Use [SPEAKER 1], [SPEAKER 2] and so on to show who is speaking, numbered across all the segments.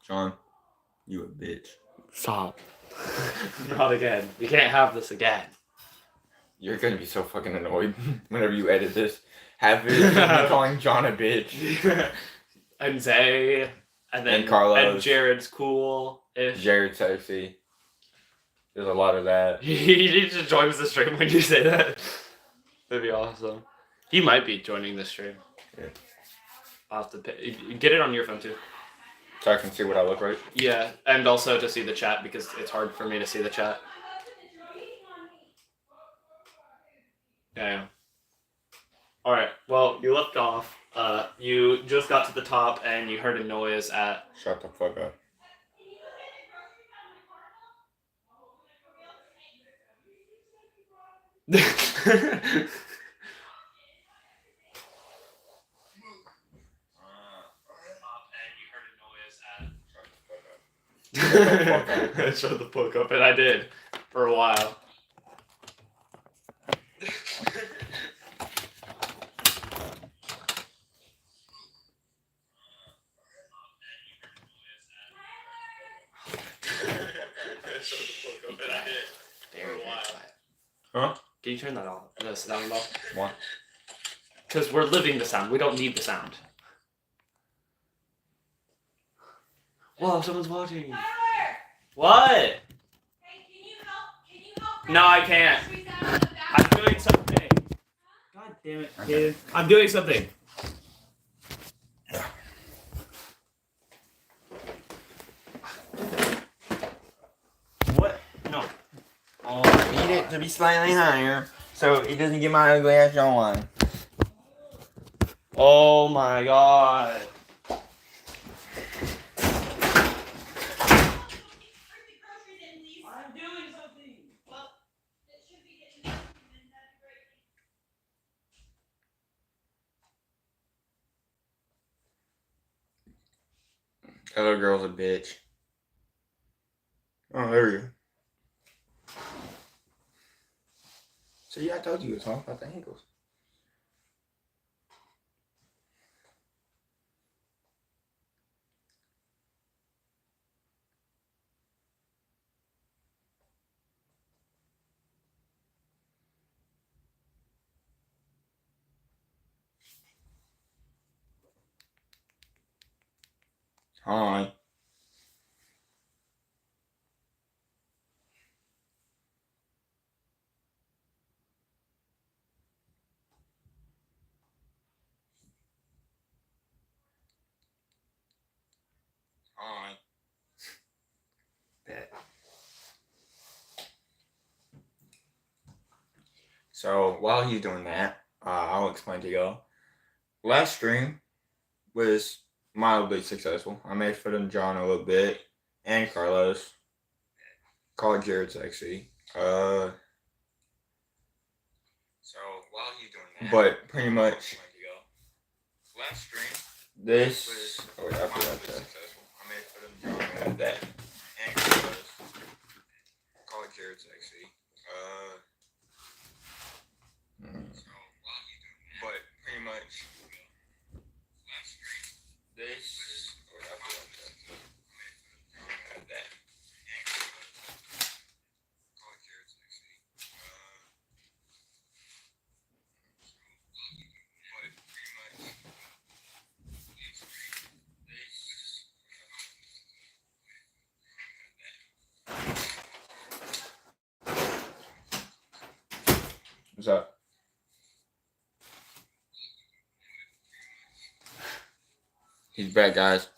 [SPEAKER 1] John, you a bitch.
[SPEAKER 2] Stop. Not again. You can't have this again.
[SPEAKER 1] You're gonna be so fucking annoyed whenever you edit this. Have it me calling John a bitch.
[SPEAKER 2] And Zay. And
[SPEAKER 1] Carlos.
[SPEAKER 2] And Jared's cool-ish.
[SPEAKER 1] Jared's sexy. There's a lot of that.
[SPEAKER 2] He just joins the stream when you say that. That'd be awesome. He might be joining the stream.
[SPEAKER 1] Yeah.
[SPEAKER 2] I'll have to get it on your phone too.
[SPEAKER 1] So I can see what I look like?
[SPEAKER 2] Yeah, and also to see the chat because it's hard for me to see the chat. Yeah. Alright, well, you left off. You just got to the top and you heard a noise at...
[SPEAKER 1] Shut the fuck up.
[SPEAKER 2] Shut the fuck up, and I did for a while. Shut the fuck up, and I did for a while.
[SPEAKER 1] Huh?
[SPEAKER 2] Can you turn that off? The sound off?
[SPEAKER 1] Why?
[SPEAKER 2] Because we're living the sound. We don't need the sound. Whoa, someone's watching. What?
[SPEAKER 3] Hey, can you help?
[SPEAKER 2] No, I can't. I'm doing something. God damn it, kid. I'm doing something. What? No.
[SPEAKER 1] Oh, I need it to be slightly higher so it doesn't get my ugly ass on.
[SPEAKER 2] Oh my god.
[SPEAKER 1] Other girl's a bitch. Oh, there we go. See, I told you it was all about the ankles. Hi. Hi. Bet. So while he's doing that, I'll explain to y'all. Last stream was mildly successful. I made fun of John a little bit and Carlos. Called Jared sexy. So while he's doing that, but pretty much last stream this was I forgot that. I made fun of John and that and Carlos. Called Jared sexy. So while he's doing that, but pretty much last stream this I forgot that. I made fun of John and that and Carlos. Called Jared sexy. What's up? He's back, guys.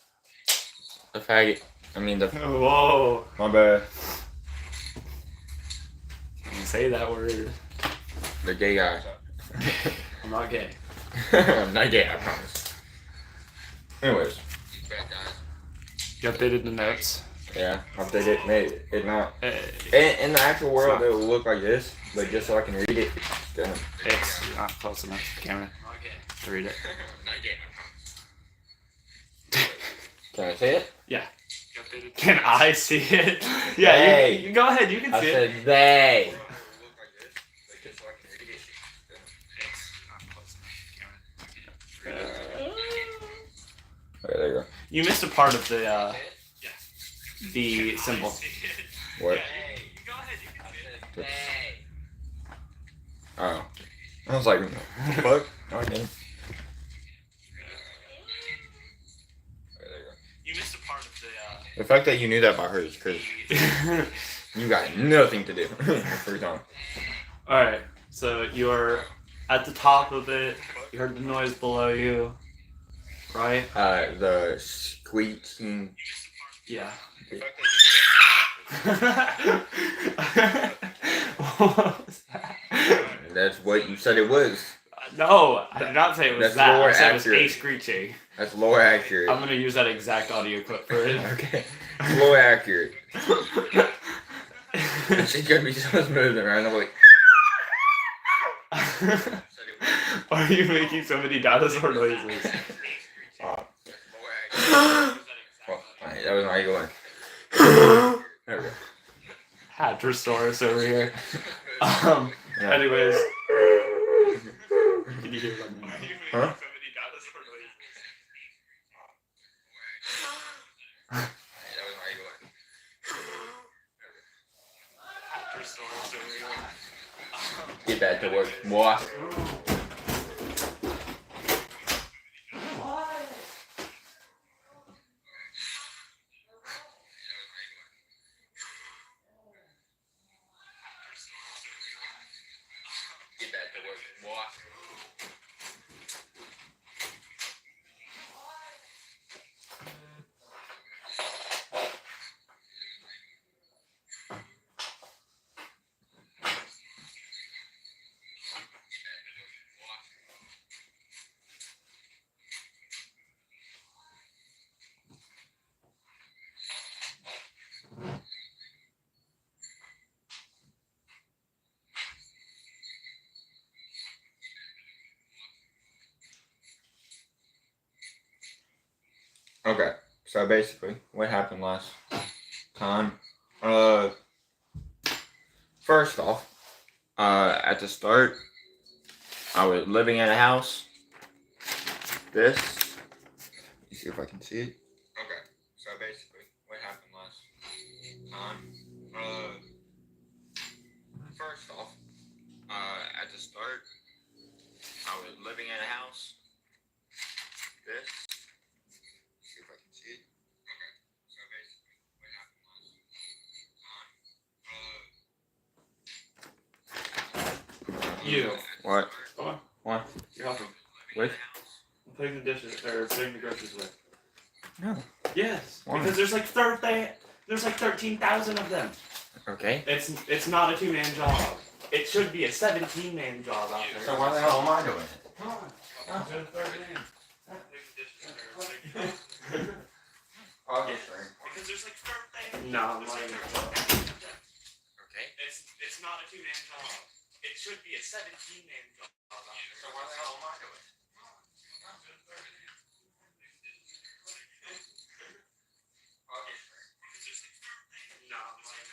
[SPEAKER 1] The faggot. I mean the...
[SPEAKER 2] Whoa.
[SPEAKER 1] My bad.
[SPEAKER 2] You say that word.
[SPEAKER 1] The gay guy.
[SPEAKER 2] I'm not gay.
[SPEAKER 1] I'm not gay, I promise. Anyways. He's back, guys.
[SPEAKER 2] You updated the notes.
[SPEAKER 1] Yeah, updated it. Made it not...
[SPEAKER 2] Hey.
[SPEAKER 1] In the actual world, it will look like this, but just so I can read it,
[SPEAKER 2] It's not close enough to the camera to read it.
[SPEAKER 1] Can I say it?
[SPEAKER 2] Yeah. Can I see it? Yeah,
[SPEAKER 1] Hey.
[SPEAKER 2] you go ahead. You can
[SPEAKER 1] I
[SPEAKER 2] see
[SPEAKER 1] said
[SPEAKER 2] it.
[SPEAKER 1] they. Okay, there you go.
[SPEAKER 2] You missed a part of the the symbol.
[SPEAKER 1] What?
[SPEAKER 3] Hey, you go ahead. You can see it. Hey.
[SPEAKER 1] Oh. I was like, what the fuck? No, I didn't.
[SPEAKER 2] You missed a part of
[SPEAKER 1] The fact that you knew that by her is crazy.
[SPEAKER 2] the.
[SPEAKER 1] You got nothing to do for your time.
[SPEAKER 2] All right. So you're at the top of it. You heard the noise below you, right?
[SPEAKER 1] The squeaking.
[SPEAKER 2] Yeah.
[SPEAKER 1] The fact that you knew
[SPEAKER 2] What was that?
[SPEAKER 1] that- That's what you said it was.
[SPEAKER 2] No, I did not say it was
[SPEAKER 1] That's
[SPEAKER 2] that. I
[SPEAKER 1] more
[SPEAKER 2] said it was
[SPEAKER 1] accurate.
[SPEAKER 2] a screeching.
[SPEAKER 1] That's lower accurate.
[SPEAKER 2] I'm gonna use that exact audio clip for it.
[SPEAKER 1] Okay. Lower accurate. She's gonna be so smooth and I'm like.
[SPEAKER 2] Why are you making so many dinosaur noises?
[SPEAKER 1] Well, alright, that was my good one. There we go.
[SPEAKER 2] Hadrosaurus over here.
[SPEAKER 1] Yeah.
[SPEAKER 2] Anyways. Can you hear that?
[SPEAKER 1] Huh? That was my good one.
[SPEAKER 2] Hadrosaurus over here.
[SPEAKER 1] Get that to work, boy. Get that to work, boy. Okay, so basically, what happened last time? First off, at the start, I was living in a house. This. You see if I can see it. Okay, so basically, what happened last time? First off, at the start, I was living in a house. This. See if I can see it. Okay, so basically, what happened last time?
[SPEAKER 2] You.
[SPEAKER 1] What?
[SPEAKER 2] Come on.
[SPEAKER 1] What?
[SPEAKER 2] You're helping.
[SPEAKER 1] With?
[SPEAKER 2] I'm putting the dishes or putting the groceries away.
[SPEAKER 1] No.
[SPEAKER 2] Yes.
[SPEAKER 1] Why?
[SPEAKER 2] Because there's like 13,000 of them.
[SPEAKER 1] Okay.
[SPEAKER 2] It's not a 2-man job. It should be a 17-man job out there.
[SPEAKER 1] So why the hell am I doing it?
[SPEAKER 2] Come on. You're the third man.
[SPEAKER 1] I'll get straight.
[SPEAKER 2] Because there's like 13. No, I'm not even.
[SPEAKER 1] Okay.
[SPEAKER 2] It's not a 2-man job. It should be a 17-man job out there.
[SPEAKER 1] So why the hell am I doing it? I'll get straight.
[SPEAKER 2] No, I'm not even.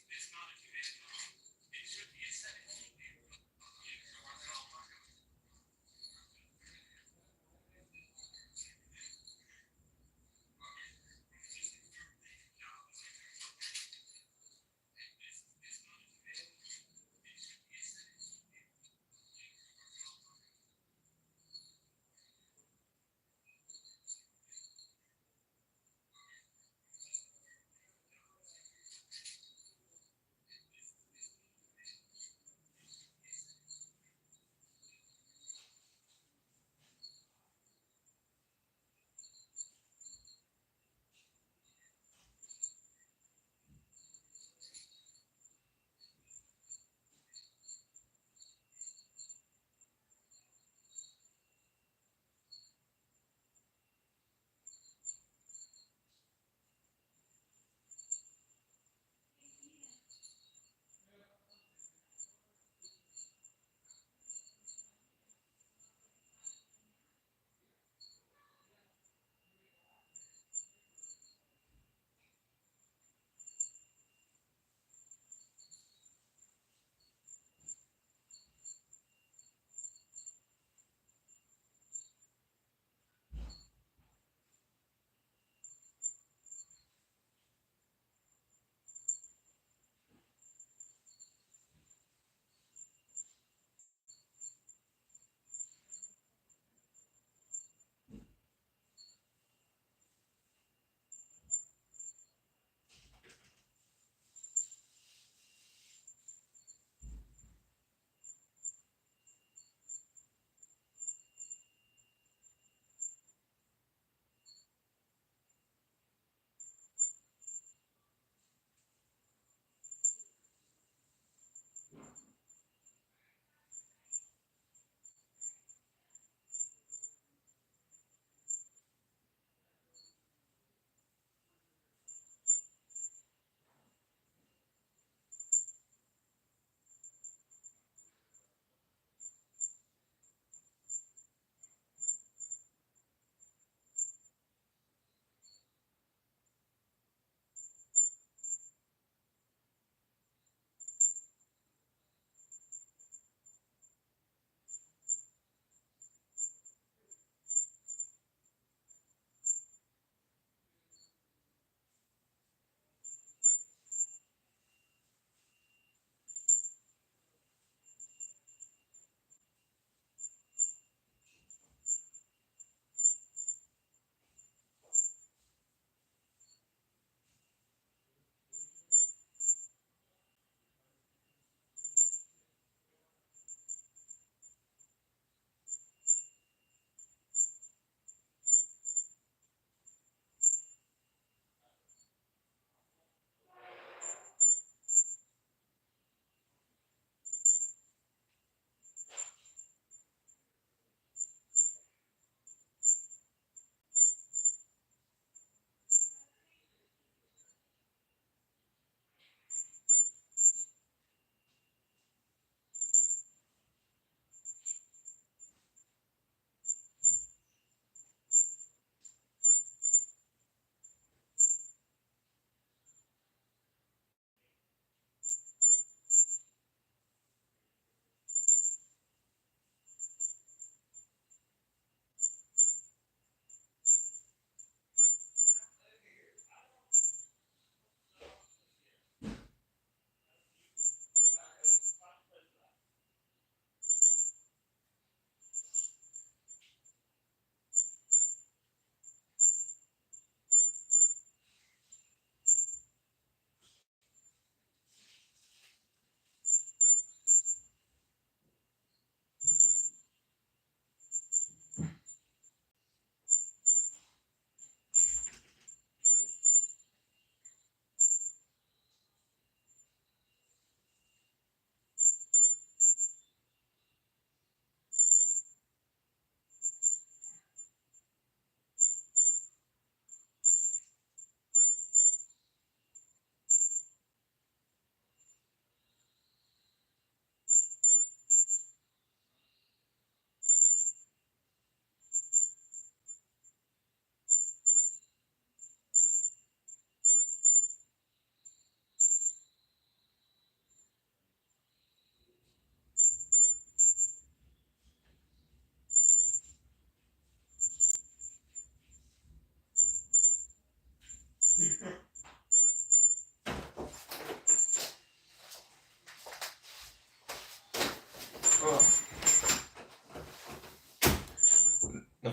[SPEAKER 2] It's not a 2-man job. It should be a 17-man job.
[SPEAKER 1] So why the hell am I doing it?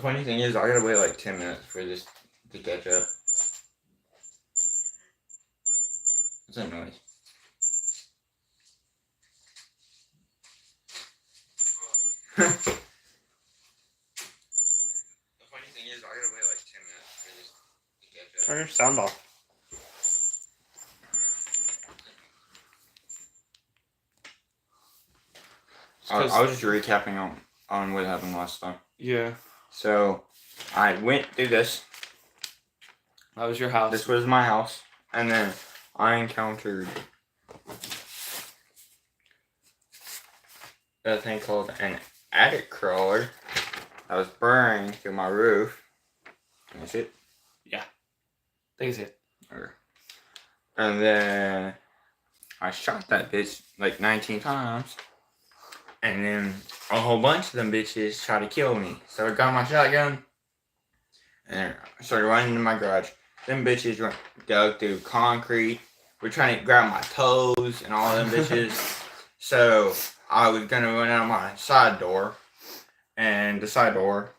[SPEAKER 1] funny thing is, I gotta wait like 10 minutes for this to catch up. What's that noise? The funny thing is, I gotta wait like 10 minutes for this to catch up.
[SPEAKER 2] Turn your sound off.
[SPEAKER 1] I was just recapping on what happened last time.
[SPEAKER 2] Yeah.
[SPEAKER 1] So, I went through this.
[SPEAKER 2] That was your house.
[SPEAKER 1] This was my house. And then I encountered a thing called an attic crawler that was burrowing through my roof. Can you see it?
[SPEAKER 2] I can see it.
[SPEAKER 1] Okay. And then I shot that bitch like 19 times. And then a whole bunch of them bitches tried to kill me. So I got my shotgun and I started running into my garage. Them bitches dug through concrete. We're trying to grab my toes and all them bitches. So I was gonna run out my side door. And the side door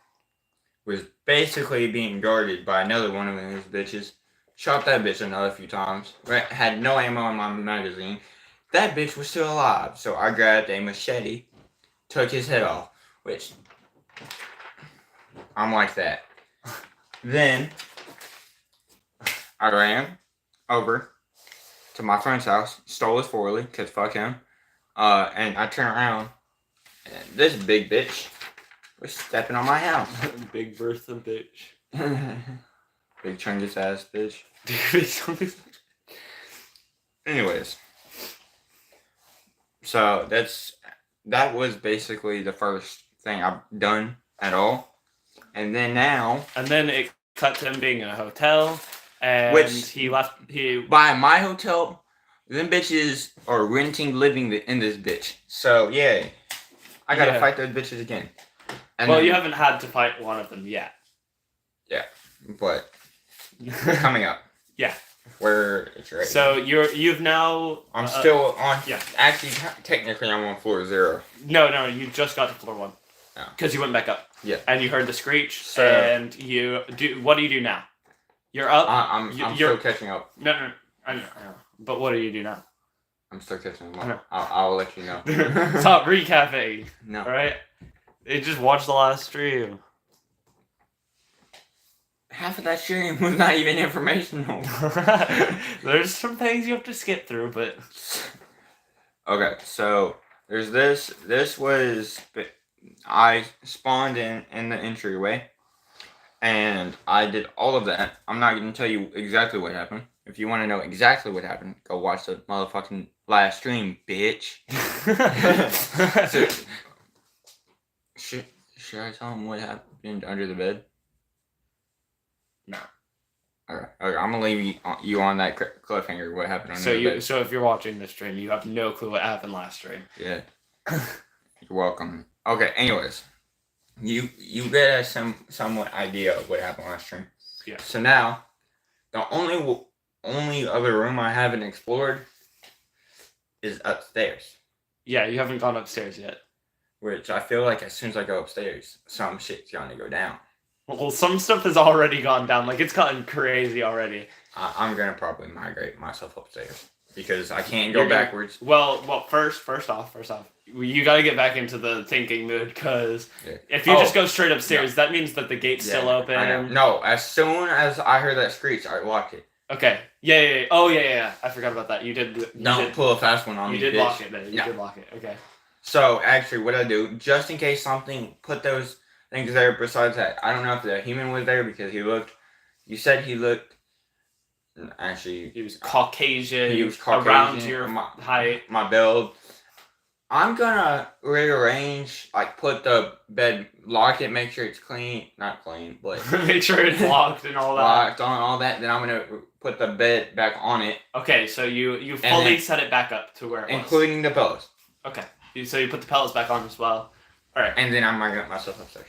[SPEAKER 1] was basically being guarded by another one of those bitches. Shot that bitch another few times. Had no ammo in my magazine. That bitch was still alive. So I grabbed a machete. Took his head off, which I'm like that. Then I ran over to my friend's house, stole his 4-wheeler, cause fuck him. And I turned around, and this big bitch was stepping on my house.
[SPEAKER 2] Big Bertha bitch.
[SPEAKER 1] Big chungus ass bitch.
[SPEAKER 2] Big
[SPEAKER 1] Anyways, so that was basically the first thing I've done at all. And then now,
[SPEAKER 2] And then it cut to him being in a hotel, and
[SPEAKER 1] Which-
[SPEAKER 2] he left. He
[SPEAKER 1] by my hotel, them bitches are living in this bitch. So yeah, I gotta
[SPEAKER 2] Yeah.
[SPEAKER 1] fight those bitches again. And
[SPEAKER 2] well,
[SPEAKER 1] then-
[SPEAKER 2] you haven't had to fight one of them yet.
[SPEAKER 1] but they're coming up.
[SPEAKER 2] Yeah.
[SPEAKER 1] Where it's right.
[SPEAKER 2] So you've now.
[SPEAKER 1] I'm still on.
[SPEAKER 2] yeah.
[SPEAKER 1] Actually, technically, I'm on floor 0.
[SPEAKER 2] No, you just got to floor 1.
[SPEAKER 1] Oh.
[SPEAKER 2] Because you went back up.
[SPEAKER 1] Yeah.
[SPEAKER 2] And you heard the screech.
[SPEAKER 1] So-
[SPEAKER 2] and you do. What do you do now? You're up.
[SPEAKER 1] I'm
[SPEAKER 2] you're-
[SPEAKER 1] still catching up.
[SPEAKER 2] No. I know. But what do you do now?
[SPEAKER 1] I'm still catching
[SPEAKER 2] I know.
[SPEAKER 1] up. I'll let you know.
[SPEAKER 2] Stop recapping.
[SPEAKER 1] No.
[SPEAKER 2] All right. They just watched the last stream.
[SPEAKER 1] Half of that stream was not even informational.
[SPEAKER 2] There's some things you have to skip through, but
[SPEAKER 1] Okay, so there's this. This was I spawned in the entryway, and I did all of that. I'm not gonna tell you exactly what happened. If you want to know exactly what happened, go watch the motherfucking live stream, bitch. Should I tell him what happened under the bed?
[SPEAKER 2] No.
[SPEAKER 1] Okay, I'm gonna leave you on that cliffhanger. What happened under the bed?
[SPEAKER 2] So if you're watching this stream, you have no clue what happened last stream.
[SPEAKER 1] Yeah. You're welcome. Okay, anyways. You get a somewhat idea of what happened last stream.
[SPEAKER 2] Yeah.
[SPEAKER 1] So now, the only other room I haven't explored is upstairs.
[SPEAKER 2] Yeah, you haven't gone upstairs yet.
[SPEAKER 1] Which I feel like as soon as I go upstairs, some shit's gonna go down.
[SPEAKER 2] Well, some stuff has already gone down. Like, it's gotten crazy already.
[SPEAKER 1] I'm gonna probably migrate myself upstairs because I can't go
[SPEAKER 2] You're gonna-
[SPEAKER 1] backwards.
[SPEAKER 2] Well, first off, you got to get back into the thinking mood, because
[SPEAKER 1] Yeah.
[SPEAKER 2] if you
[SPEAKER 1] Oh,
[SPEAKER 2] just go straight upstairs, that means that the gate's still
[SPEAKER 1] I know.
[SPEAKER 2] open.
[SPEAKER 1] No, as soon as I heard that screech, I locked it.
[SPEAKER 2] Okay. Yeah. Oh, yeah. I forgot about that. You did.
[SPEAKER 1] Don't pull a fast one on
[SPEAKER 2] You
[SPEAKER 1] me,
[SPEAKER 2] did
[SPEAKER 1] bitch.
[SPEAKER 2] lock it then. You
[SPEAKER 1] No.
[SPEAKER 2] did lock it. Okay.
[SPEAKER 1] So actually, what I do, just in case something, put those things there. Besides that, I don't know if the human was there because he looked. You said he looked. Actually,
[SPEAKER 2] He was Caucasian.
[SPEAKER 1] he was Caucasian.
[SPEAKER 2] Around your
[SPEAKER 1] my,
[SPEAKER 2] height.
[SPEAKER 1] my build. I'm gonna rearrange, like put the bed, lock it, make sure it's clean, not clean, but
[SPEAKER 2] Make sure it's locked and all that.
[SPEAKER 1] locked on all that. Then I'm gonna put the bed back on it,
[SPEAKER 2] Okay, so you fully
[SPEAKER 1] then-
[SPEAKER 2] set it back up to where it was.
[SPEAKER 1] including the pillows,
[SPEAKER 2] Okay. So you put the pellets back on as well. All right.
[SPEAKER 1] and then I'm migrating myself upstairs.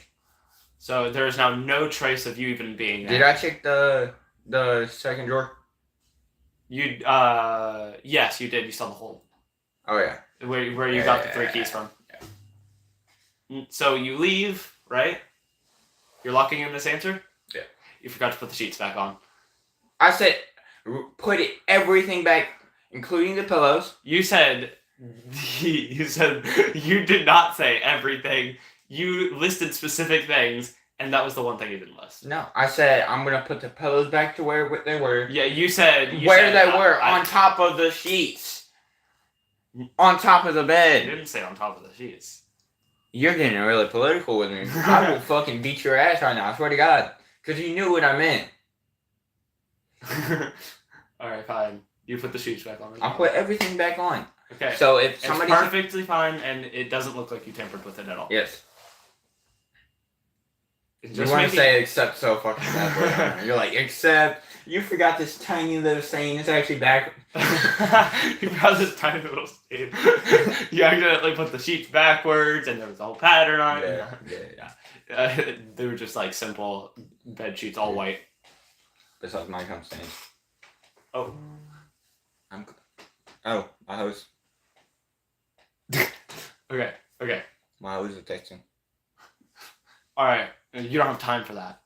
[SPEAKER 2] So there is now no trace of you even being there.
[SPEAKER 1] Did I check the second drawer?
[SPEAKER 2] You yes, you did. You saw the hole
[SPEAKER 1] Oh yeah.
[SPEAKER 2] where you got the 3 keys from. So you leave, right? You're locking in this answer?
[SPEAKER 1] Yeah.
[SPEAKER 2] You forgot to put the sheets back on.
[SPEAKER 1] I said put everything back, including the pillows.
[SPEAKER 2] You said you did not say everything. You listed specific things, and that was the one thing you didn't list.
[SPEAKER 1] No, I said I'm gonna put the pillows back to where they were.
[SPEAKER 2] Yeah, you said
[SPEAKER 1] They
[SPEAKER 2] said,
[SPEAKER 1] were
[SPEAKER 2] I
[SPEAKER 1] on top of the sheets, on top of the
[SPEAKER 2] You
[SPEAKER 1] bed.
[SPEAKER 2] didn't say on top of the sheets.
[SPEAKER 1] You're getting really political with me. I will fucking beat your ass right now. I swear to God, because you knew what I meant.
[SPEAKER 2] All right, fine. You put the sheets back on.
[SPEAKER 1] I'll put everything back on.
[SPEAKER 2] Okay.
[SPEAKER 1] So if
[SPEAKER 2] It's
[SPEAKER 1] somebody
[SPEAKER 2] perfectly fine, and it doesn't look like you tampered with it at all.
[SPEAKER 1] yes,
[SPEAKER 2] It's
[SPEAKER 1] you
[SPEAKER 2] just
[SPEAKER 1] want to
[SPEAKER 2] making-
[SPEAKER 1] say except so fucking bad. You're like except you forgot this tiny little saying. It's actually back.
[SPEAKER 2] You got this tiny little stain. You accidentally put the sheets backwards, and there was a whole pattern on it. They were just like simple bed sheets, all white.
[SPEAKER 1] Besides my cum stains.
[SPEAKER 2] Oh.
[SPEAKER 1] My hose.
[SPEAKER 2] Okay.
[SPEAKER 1] My hose is texting.
[SPEAKER 2] All right. You don't have time for that.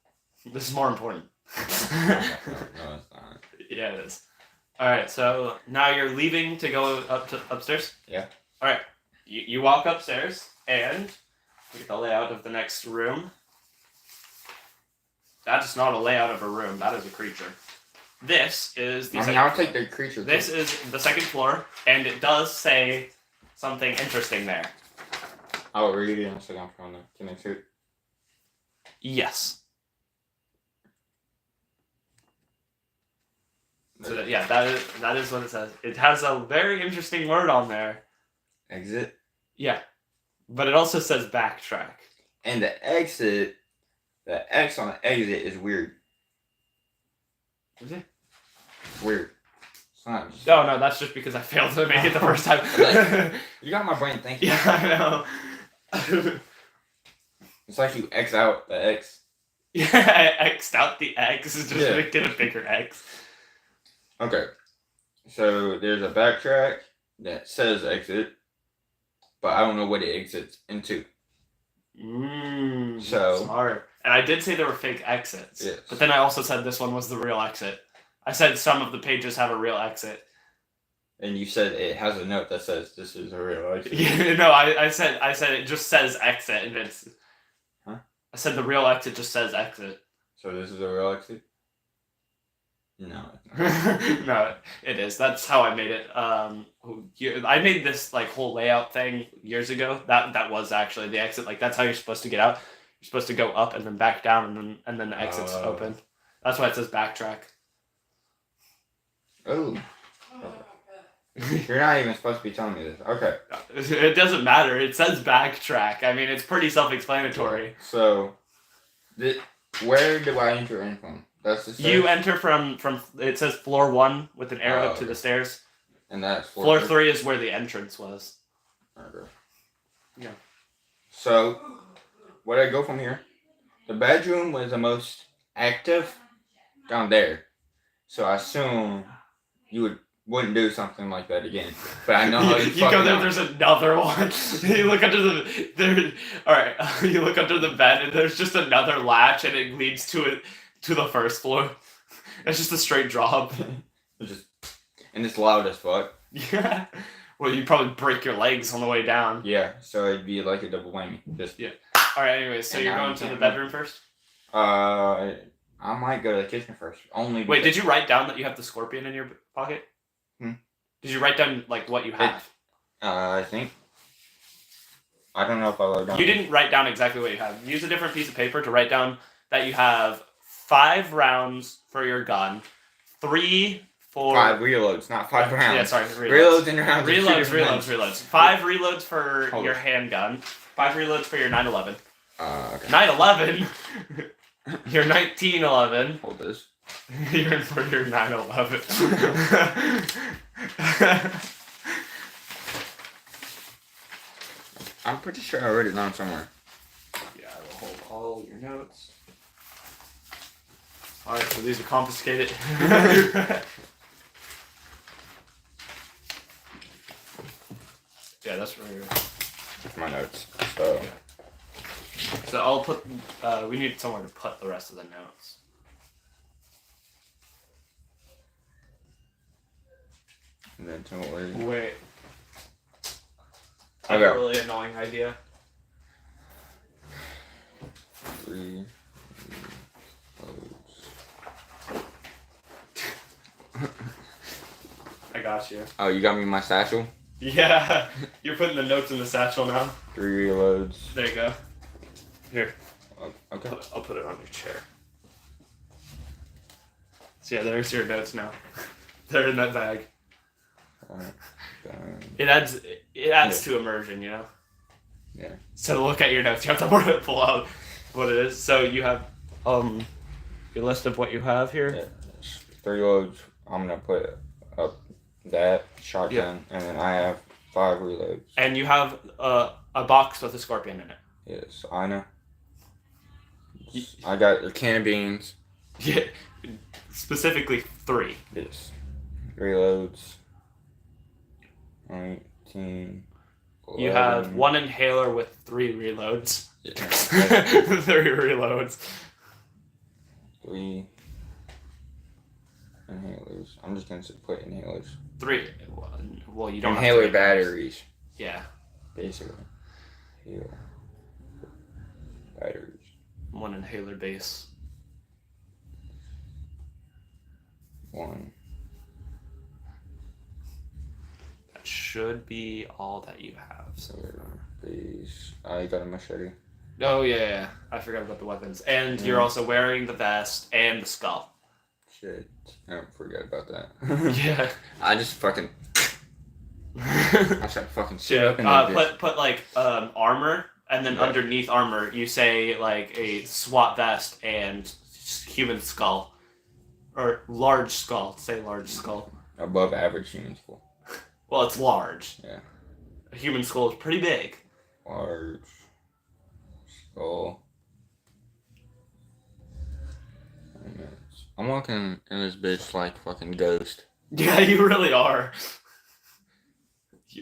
[SPEAKER 2] This is more important.
[SPEAKER 1] No, it's not.
[SPEAKER 2] Yeah, it is. All right. So now you're leaving to go upstairs.
[SPEAKER 1] Yeah.
[SPEAKER 2] All right. You walk upstairs and look at the layout of the next room. That's not a layout of a room. That is a creature. This is the.
[SPEAKER 1] I mean,
[SPEAKER 2] second
[SPEAKER 1] I'll
[SPEAKER 2] floor.
[SPEAKER 1] take the creature.
[SPEAKER 2] This is the second floor, and it does say something interesting there.
[SPEAKER 1] I'll read it in a second from the connector.
[SPEAKER 2] Yes. So that is what it says. It has a very interesting word on there.
[SPEAKER 1] Exit.
[SPEAKER 2] Yeah, but it also says backtrack.
[SPEAKER 1] And the exit, the X on the exit is weird.
[SPEAKER 2] Is it?
[SPEAKER 1] It's weird. It's not.
[SPEAKER 2] No, that's just because I failed to make it the first time.
[SPEAKER 1] You got my brain thinking.
[SPEAKER 2] Yeah, I know.
[SPEAKER 1] It's like you X out the X.
[SPEAKER 2] Yeah, I X'd out the X, just
[SPEAKER 1] Yeah.
[SPEAKER 2] make it a bigger X.
[SPEAKER 1] Okay. So there's a backtrack that says exit, but I don't know what it exits into. So-
[SPEAKER 2] smart. And I did say there were fake exits.
[SPEAKER 1] Yes.
[SPEAKER 2] But then I also said this one was the real exit. I said some of the pages have a real exit.
[SPEAKER 1] And you said it has a note that says this is a real exit.
[SPEAKER 2] Yeah, no, I said it just says exit, and it's.
[SPEAKER 1] Huh?
[SPEAKER 2] I said the real exit just says exit.
[SPEAKER 1] So this is a real exit? No. It's not.
[SPEAKER 2] No, it is. That's how I made it. I made this like whole layout thing years ago. That was actually the exit. Like that's how you're supposed to get out. You're supposed to go up and then back down, and then the exit's
[SPEAKER 1] Oh.
[SPEAKER 2] open. That's why it says backtrack.
[SPEAKER 1] Oh. You're not even supposed to be telling me this. Okay.
[SPEAKER 2] It doesn't matter. It says backtrack. I mean, it's pretty self-explanatory.
[SPEAKER 1] So, where do I enter in from? That's the stairs?
[SPEAKER 2] You enter from it says floor 1 with an arrow
[SPEAKER 1] Oh,
[SPEAKER 2] up to
[SPEAKER 1] okay.
[SPEAKER 2] the stairs.
[SPEAKER 1] And that's
[SPEAKER 2] Floor 3 is where the entrance was.
[SPEAKER 1] Okay.
[SPEAKER 2] Yeah.
[SPEAKER 1] So, where I go from here? The bedroom was the most active down there. So I assume you wouldn't do something like that again. But I know how you
[SPEAKER 2] You go
[SPEAKER 1] fucking
[SPEAKER 2] there.
[SPEAKER 1] are.
[SPEAKER 2] There's another one. You look under the there. All right. You look under the bed, and there's just another latch, and it leads to the first floor. It's just a straight drop.
[SPEAKER 1] It's just, and it's loud as fuck.
[SPEAKER 2] Yeah. Well, you probably break your legs on the way down.
[SPEAKER 1] Yeah, so it'd be like a double whammy. Just
[SPEAKER 2] All right. Anyways, so
[SPEAKER 1] And
[SPEAKER 2] you're
[SPEAKER 1] now
[SPEAKER 2] going
[SPEAKER 1] you
[SPEAKER 2] to the
[SPEAKER 1] can't
[SPEAKER 2] bedroom first.
[SPEAKER 1] I might go to the kitchen first. Only.
[SPEAKER 2] Wait,
[SPEAKER 1] because-
[SPEAKER 2] did you write down that you have the scorpion in your pocket? Did you write down like what you have?
[SPEAKER 1] I think. I don't know if I wrote down.
[SPEAKER 2] You didn't write down exactly what you have. Use a different piece of paper to write down that you have 5 rounds for your gun, 3 for
[SPEAKER 1] 5 reloads, not 5 rounds.
[SPEAKER 2] Yeah, sorry, reloads.
[SPEAKER 1] Reloads and rounds. are two
[SPEAKER 2] Reloads,
[SPEAKER 1] different
[SPEAKER 2] reloads,
[SPEAKER 1] things.
[SPEAKER 2] reloads. 5 reloads for
[SPEAKER 1] Hold
[SPEAKER 2] your
[SPEAKER 1] on.
[SPEAKER 2] handgun, 5 reloads for your 911.
[SPEAKER 1] Okay.
[SPEAKER 2] 911. Your 1911.
[SPEAKER 1] Hold this.
[SPEAKER 2] You're for your 911.
[SPEAKER 1] I'm pretty sure I wrote it down somewhere.
[SPEAKER 2] Yeah, I will hold all your notes. Alright, so these are confiscated. Yeah, that's where you're.
[SPEAKER 1] My notes. So.
[SPEAKER 2] So I'll put. We need somewhere to put the rest of the notes.
[SPEAKER 1] And then don't worry.
[SPEAKER 2] Wait. I
[SPEAKER 1] Okay.
[SPEAKER 2] have a really annoying idea.
[SPEAKER 1] 3 loads.
[SPEAKER 2] I got you.
[SPEAKER 1] Oh, you got me my satchel?
[SPEAKER 2] Yeah, you're putting the notes in the satchel now.
[SPEAKER 1] 3 reloads.
[SPEAKER 2] There you go. Here,
[SPEAKER 1] Okay.
[SPEAKER 2] I'll put it on your chair. So yeah, there's your notes now. They're in that bag.
[SPEAKER 1] Alright.
[SPEAKER 2] It adds to immersion, you know.
[SPEAKER 1] Yeah.
[SPEAKER 2] So to look at your notes, you have to pull out what it is. So you have your list of what you have here.
[SPEAKER 1] Yeah. 3 loads. I'm gonna put up that shotgun, and then I have 5 reloads.
[SPEAKER 2] And you have a box with a scorpion in it.
[SPEAKER 1] Yes, I know. I got a can of beans.
[SPEAKER 2] Yeah, specifically 3.
[SPEAKER 1] Yes. Reloads. 19.
[SPEAKER 2] You have
[SPEAKER 1] 11.
[SPEAKER 2] 1 inhaler with 3 reloads.
[SPEAKER 1] Yeah.
[SPEAKER 2] 3 reloads.
[SPEAKER 1] 3 inhalers. I'm just gonna put inhalers.
[SPEAKER 2] 3. Well, you don't have
[SPEAKER 1] Inhaler
[SPEAKER 2] 3
[SPEAKER 1] batteries,
[SPEAKER 2] Yeah.
[SPEAKER 1] basically. Heal. Batteries.
[SPEAKER 2] 1 inhaler base.
[SPEAKER 1] 1.
[SPEAKER 2] That should be all that you have. So.
[SPEAKER 1] Base. I got a machete.
[SPEAKER 2] Oh yeah. I forgot about the weapons. And you're also wearing the vest and the skull.
[SPEAKER 1] Shit. I forgot about that.
[SPEAKER 2] Yeah.
[SPEAKER 1] I just fucking. I started fucking shit up in
[SPEAKER 2] Put like armor, and then underneath armor you say like a SWAT vest and human skull, or large skull. Say large skull.
[SPEAKER 1] above average human skull.
[SPEAKER 2] Well, it's large.
[SPEAKER 1] Yeah.
[SPEAKER 2] A human skull is pretty big.
[SPEAKER 1] Large skull. I'm walking in this bitch like fucking Ghost.
[SPEAKER 2] Yeah, you really are.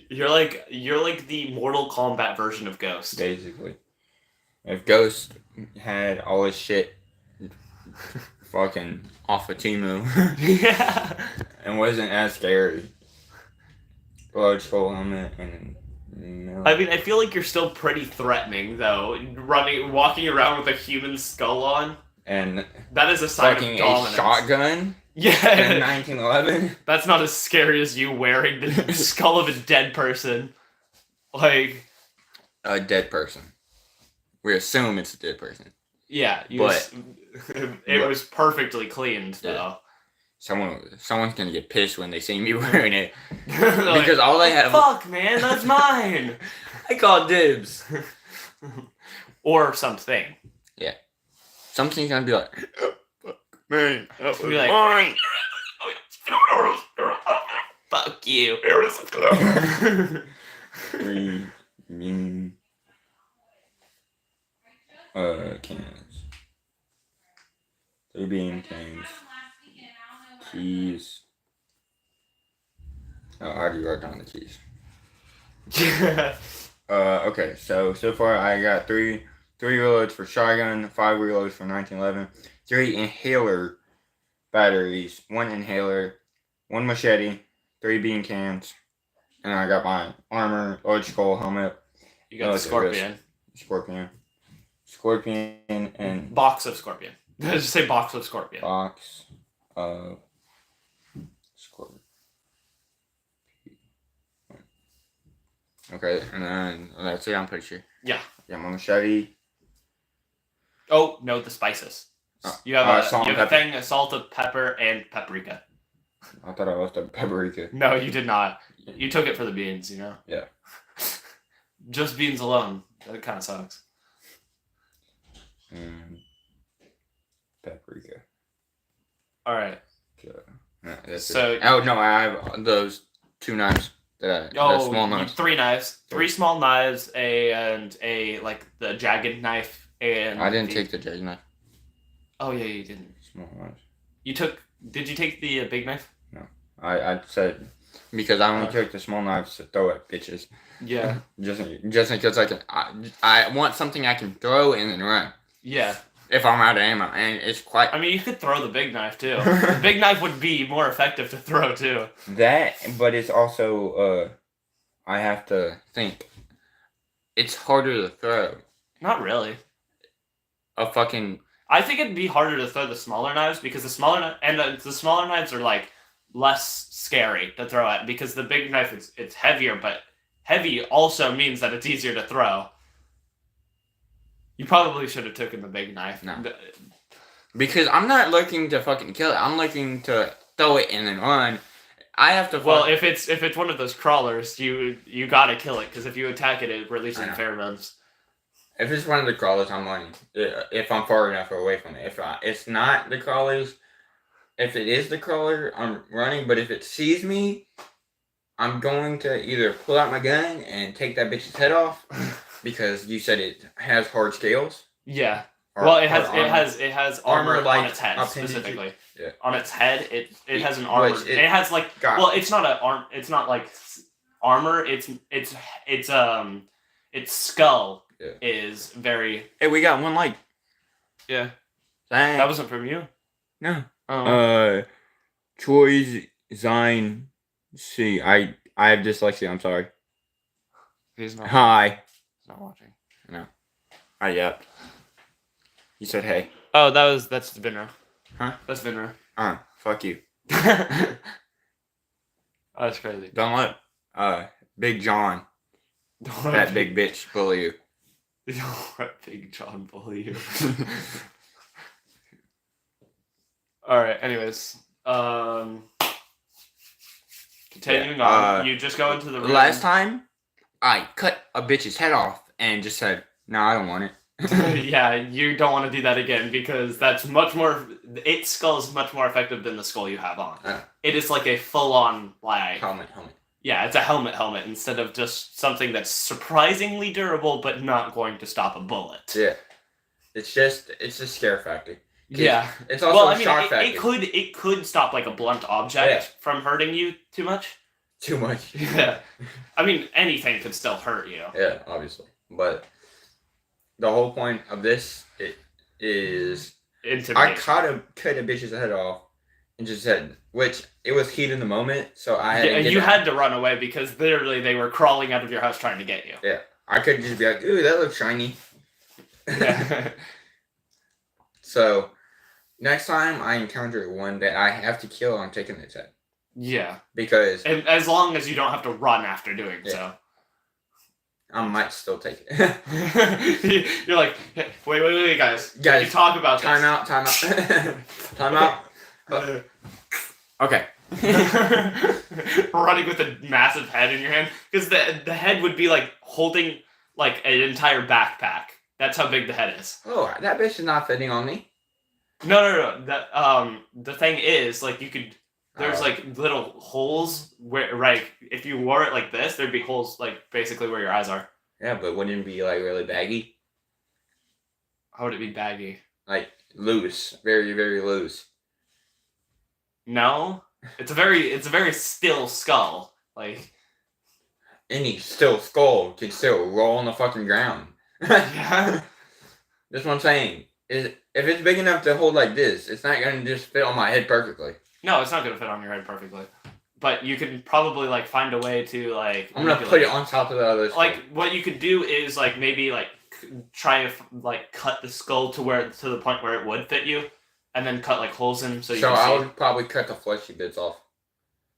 [SPEAKER 2] You're like the Mortal Kombat version of Ghost.
[SPEAKER 1] Basically. If Ghost had all his shit fucking off of Timu
[SPEAKER 2] Yeah.
[SPEAKER 1] and wasn't as scary. Large skull helmet and
[SPEAKER 2] I mean, I feel like you're still pretty threatening, though. Walking around with a human skull on.
[SPEAKER 1] and
[SPEAKER 2] That is a sign
[SPEAKER 1] fucking
[SPEAKER 2] of
[SPEAKER 1] a
[SPEAKER 2] dominance.
[SPEAKER 1] shotgun in
[SPEAKER 2] Yeah.
[SPEAKER 1] 1911.
[SPEAKER 2] That's not as scary as you wearing the skull of a dead person. Like,
[SPEAKER 1] A dead person. We assume it's a dead person.
[SPEAKER 2] yeah, it was perfectly cleaned, though.
[SPEAKER 1] Someone's gonna get pissed when they see me wearing it
[SPEAKER 2] Like,
[SPEAKER 1] because all they have.
[SPEAKER 2] fuck, man, that's mine.
[SPEAKER 1] I call dibs.
[SPEAKER 2] Or something.
[SPEAKER 1] Something's gonna be like, fuck, man, that was
[SPEAKER 2] Be like,
[SPEAKER 1] mine.
[SPEAKER 2] Fuck you.
[SPEAKER 1] 3 bean cans. 3 bean cans. Keys. Oh, how do you write down the keys? Okay, so far I got 3 reloads for shotgun, 5 reloads for 1911, 3 inhaler batteries, 1 inhaler, 1 machete, 3 bean cans, and I got my armor, large skull helmet,
[SPEAKER 2] You got the scorpion.
[SPEAKER 1] scorpion, and
[SPEAKER 2] Box of scorpion. Just say box of scorpion.
[SPEAKER 1] box of scorpion. Okay, and then that's it. I'm pretty sure.
[SPEAKER 2] Yeah.
[SPEAKER 1] Yeah, my machete.
[SPEAKER 2] Oh no, the spices. You have a thing, a salt of pepper and paprika.
[SPEAKER 1] I thought I left a paprika.
[SPEAKER 2] No, you did not. You took it for the beans, you know.
[SPEAKER 1] Yeah.
[SPEAKER 2] Just beans alone. That kind of sucks.
[SPEAKER 1] And paprika.
[SPEAKER 2] All right.
[SPEAKER 1] Yeah, that's
[SPEAKER 2] So-
[SPEAKER 1] it. Oh no, I have those 2 knives. The small knives.
[SPEAKER 2] 3 knives, 3 small knives, and a like the jagged knife, and
[SPEAKER 1] I didn't take the jagged knife.
[SPEAKER 2] Oh yeah, you didn't.
[SPEAKER 1] Small knives.
[SPEAKER 2] You took. Did you take the big knife?
[SPEAKER 1] I said because I only took the small knives to throw at bitches.
[SPEAKER 2] Yeah.
[SPEAKER 1] Just because I want something I can throw and then run.
[SPEAKER 2] Yeah.
[SPEAKER 1] If I'm out of ammo, and it's quite
[SPEAKER 2] I mean, you could throw the big knife too. The big knife would be more effective to throw too.
[SPEAKER 1] that, but it's also I have to think. It's harder to throw
[SPEAKER 2] Not really.
[SPEAKER 1] a fucking.
[SPEAKER 2] I think it'd be harder to throw the smaller knives because the smaller the smaller knives are like less scary to throw at because the big knife it's heavier, but heavy also means that it's easier to throw. You probably should have taken the big knife.
[SPEAKER 1] No. Because I'm not looking to fucking kill it. I'm looking to throw it and then run. I have to.
[SPEAKER 2] Well, if it's one of those crawlers, you gotta kill it because if you attack it, it releases
[SPEAKER 1] I know.
[SPEAKER 2] pheromones.
[SPEAKER 1] If it's one of the crawlers, I'm running. If I'm far enough away from it. If it's not the crawlers, if it is the crawler, I'm running. But if it sees me, I'm going to either pull out my gun and take that bitch's head off because you said it has hard scales.
[SPEAKER 2] Yeah.
[SPEAKER 1] Or-
[SPEAKER 2] Well,
[SPEAKER 1] or
[SPEAKER 2] it
[SPEAKER 1] armor.
[SPEAKER 2] has armor
[SPEAKER 1] like,
[SPEAKER 2] on its head
[SPEAKER 1] appendage-
[SPEAKER 2] specifically.
[SPEAKER 1] Yeah.
[SPEAKER 2] On its head, it has an
[SPEAKER 1] Which
[SPEAKER 2] armor.
[SPEAKER 1] it-
[SPEAKER 2] It has like
[SPEAKER 1] got-
[SPEAKER 2] well, it's not a arm. It's not like armor. Its skull
[SPEAKER 1] Yeah.
[SPEAKER 2] is very.
[SPEAKER 1] Hey, we got one like.
[SPEAKER 2] Yeah.
[SPEAKER 1] Thanks.
[SPEAKER 2] That wasn't from you.
[SPEAKER 1] No.
[SPEAKER 2] Oh.
[SPEAKER 1] Troy's Zine C. I have dyslexia. I'm sorry.
[SPEAKER 2] He's not.
[SPEAKER 1] Hi.
[SPEAKER 2] He's not watching.
[SPEAKER 1] Yeah. You said hey.
[SPEAKER 2] Oh, that's Vinra.
[SPEAKER 1] Huh?
[SPEAKER 2] That's Vinra.
[SPEAKER 1] Fuck you.
[SPEAKER 2] That's crazy.
[SPEAKER 1] Don't let Big John, that big bitch, bully you.
[SPEAKER 2] Don't let Big John bully you. All right. Anyways, continuing on, you just go into the room.
[SPEAKER 1] Last time, I cut a bitch's head off and just said, "No, I don't want it."
[SPEAKER 2] Yeah, you don't want to do that again because that's much more. Its skull is much more effective than the skull you have on. It is like a full-on like
[SPEAKER 1] helmet.
[SPEAKER 2] Yeah, it's a helmet instead of just something that's surprisingly durable but not going to stop a bullet.
[SPEAKER 1] Yeah, it's just scare factor.
[SPEAKER 2] Yeah.
[SPEAKER 1] It's also
[SPEAKER 2] Well,
[SPEAKER 1] a
[SPEAKER 2] I mean,
[SPEAKER 1] shock factor.
[SPEAKER 2] it could stop like a blunt object from hurting you too much.
[SPEAKER 1] Too much.
[SPEAKER 2] Yeah. I mean, anything could still hurt you.
[SPEAKER 1] Yeah, obviously, but the whole point of this is I
[SPEAKER 2] Intimidation.
[SPEAKER 1] cut a bitch's head off and just said, which it was heat in the moment, so I had
[SPEAKER 2] Yeah,
[SPEAKER 1] to get
[SPEAKER 2] you
[SPEAKER 1] out.
[SPEAKER 2] had to run away because literally they were crawling out of your house trying to get you.
[SPEAKER 1] I couldn't just be like, ooh, that looks shiny.
[SPEAKER 2] Yeah.
[SPEAKER 1] So next time I encounter one that I have to kill, I'm taking its head
[SPEAKER 2] Yeah.
[SPEAKER 1] because
[SPEAKER 2] And as long as you don't have to run after doing so.
[SPEAKER 1] I might still take it.
[SPEAKER 2] You're like, hey, wait, guys.
[SPEAKER 1] Guys,
[SPEAKER 2] We talk about
[SPEAKER 1] Time out. Time out. Okay.
[SPEAKER 2] Running with a massive head in your hand because the head would be like holding like an entire backpack. That's how big the head is.
[SPEAKER 1] Oh, that bitch is not fitting on me.
[SPEAKER 2] No. That the thing is like you could. There's
[SPEAKER 1] Oh.
[SPEAKER 2] like little holes where like if you wore it like this, there'd be holes like basically where your eyes are.
[SPEAKER 1] Yeah, but wouldn't it be like really baggy?
[SPEAKER 2] How would it be baggy?
[SPEAKER 1] Like loose. Very, very loose.
[SPEAKER 2] No, it's a very still skull. Like
[SPEAKER 1] Any still skull can still roll on the fucking ground.
[SPEAKER 2] yeah.
[SPEAKER 1] That's what I'm saying. If it's big enough to hold like this, it's not gonna just fit on my head perfectly.
[SPEAKER 2] No, it's not gonna fit on your head perfectly. But you could probably like find a way to like.
[SPEAKER 1] I'm gonna put it on top of the other skull.
[SPEAKER 2] Like what you could do is like maybe like try to like cut the skull to the point where it would fit you, and then cut like holes in so you
[SPEAKER 1] So
[SPEAKER 2] can
[SPEAKER 1] I
[SPEAKER 2] see.
[SPEAKER 1] would probably cut the fleshy bits off.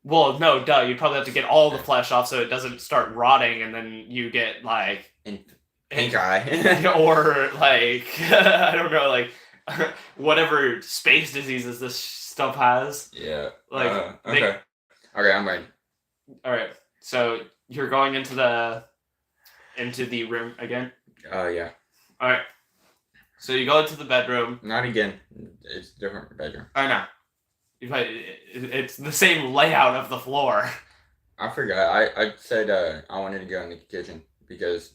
[SPEAKER 2] Well, no, duh. You'd probably have to get all the flesh off so it doesn't start rotting, and then you get like
[SPEAKER 1] And pink eye.
[SPEAKER 2] or like I don't know, like whatever space diseases this stuff has.
[SPEAKER 1] Yeah.
[SPEAKER 2] Like
[SPEAKER 1] okay. Okay, I'm ready.
[SPEAKER 2] all right, so you're going into the room again.
[SPEAKER 1] Yeah.
[SPEAKER 2] All right, so you go into the bedroom.
[SPEAKER 1] Not again. It's a different bedroom.
[SPEAKER 2] Oh no, it's the same layout of the floor.
[SPEAKER 1] I forgot. I said I wanted to go in the kitchen because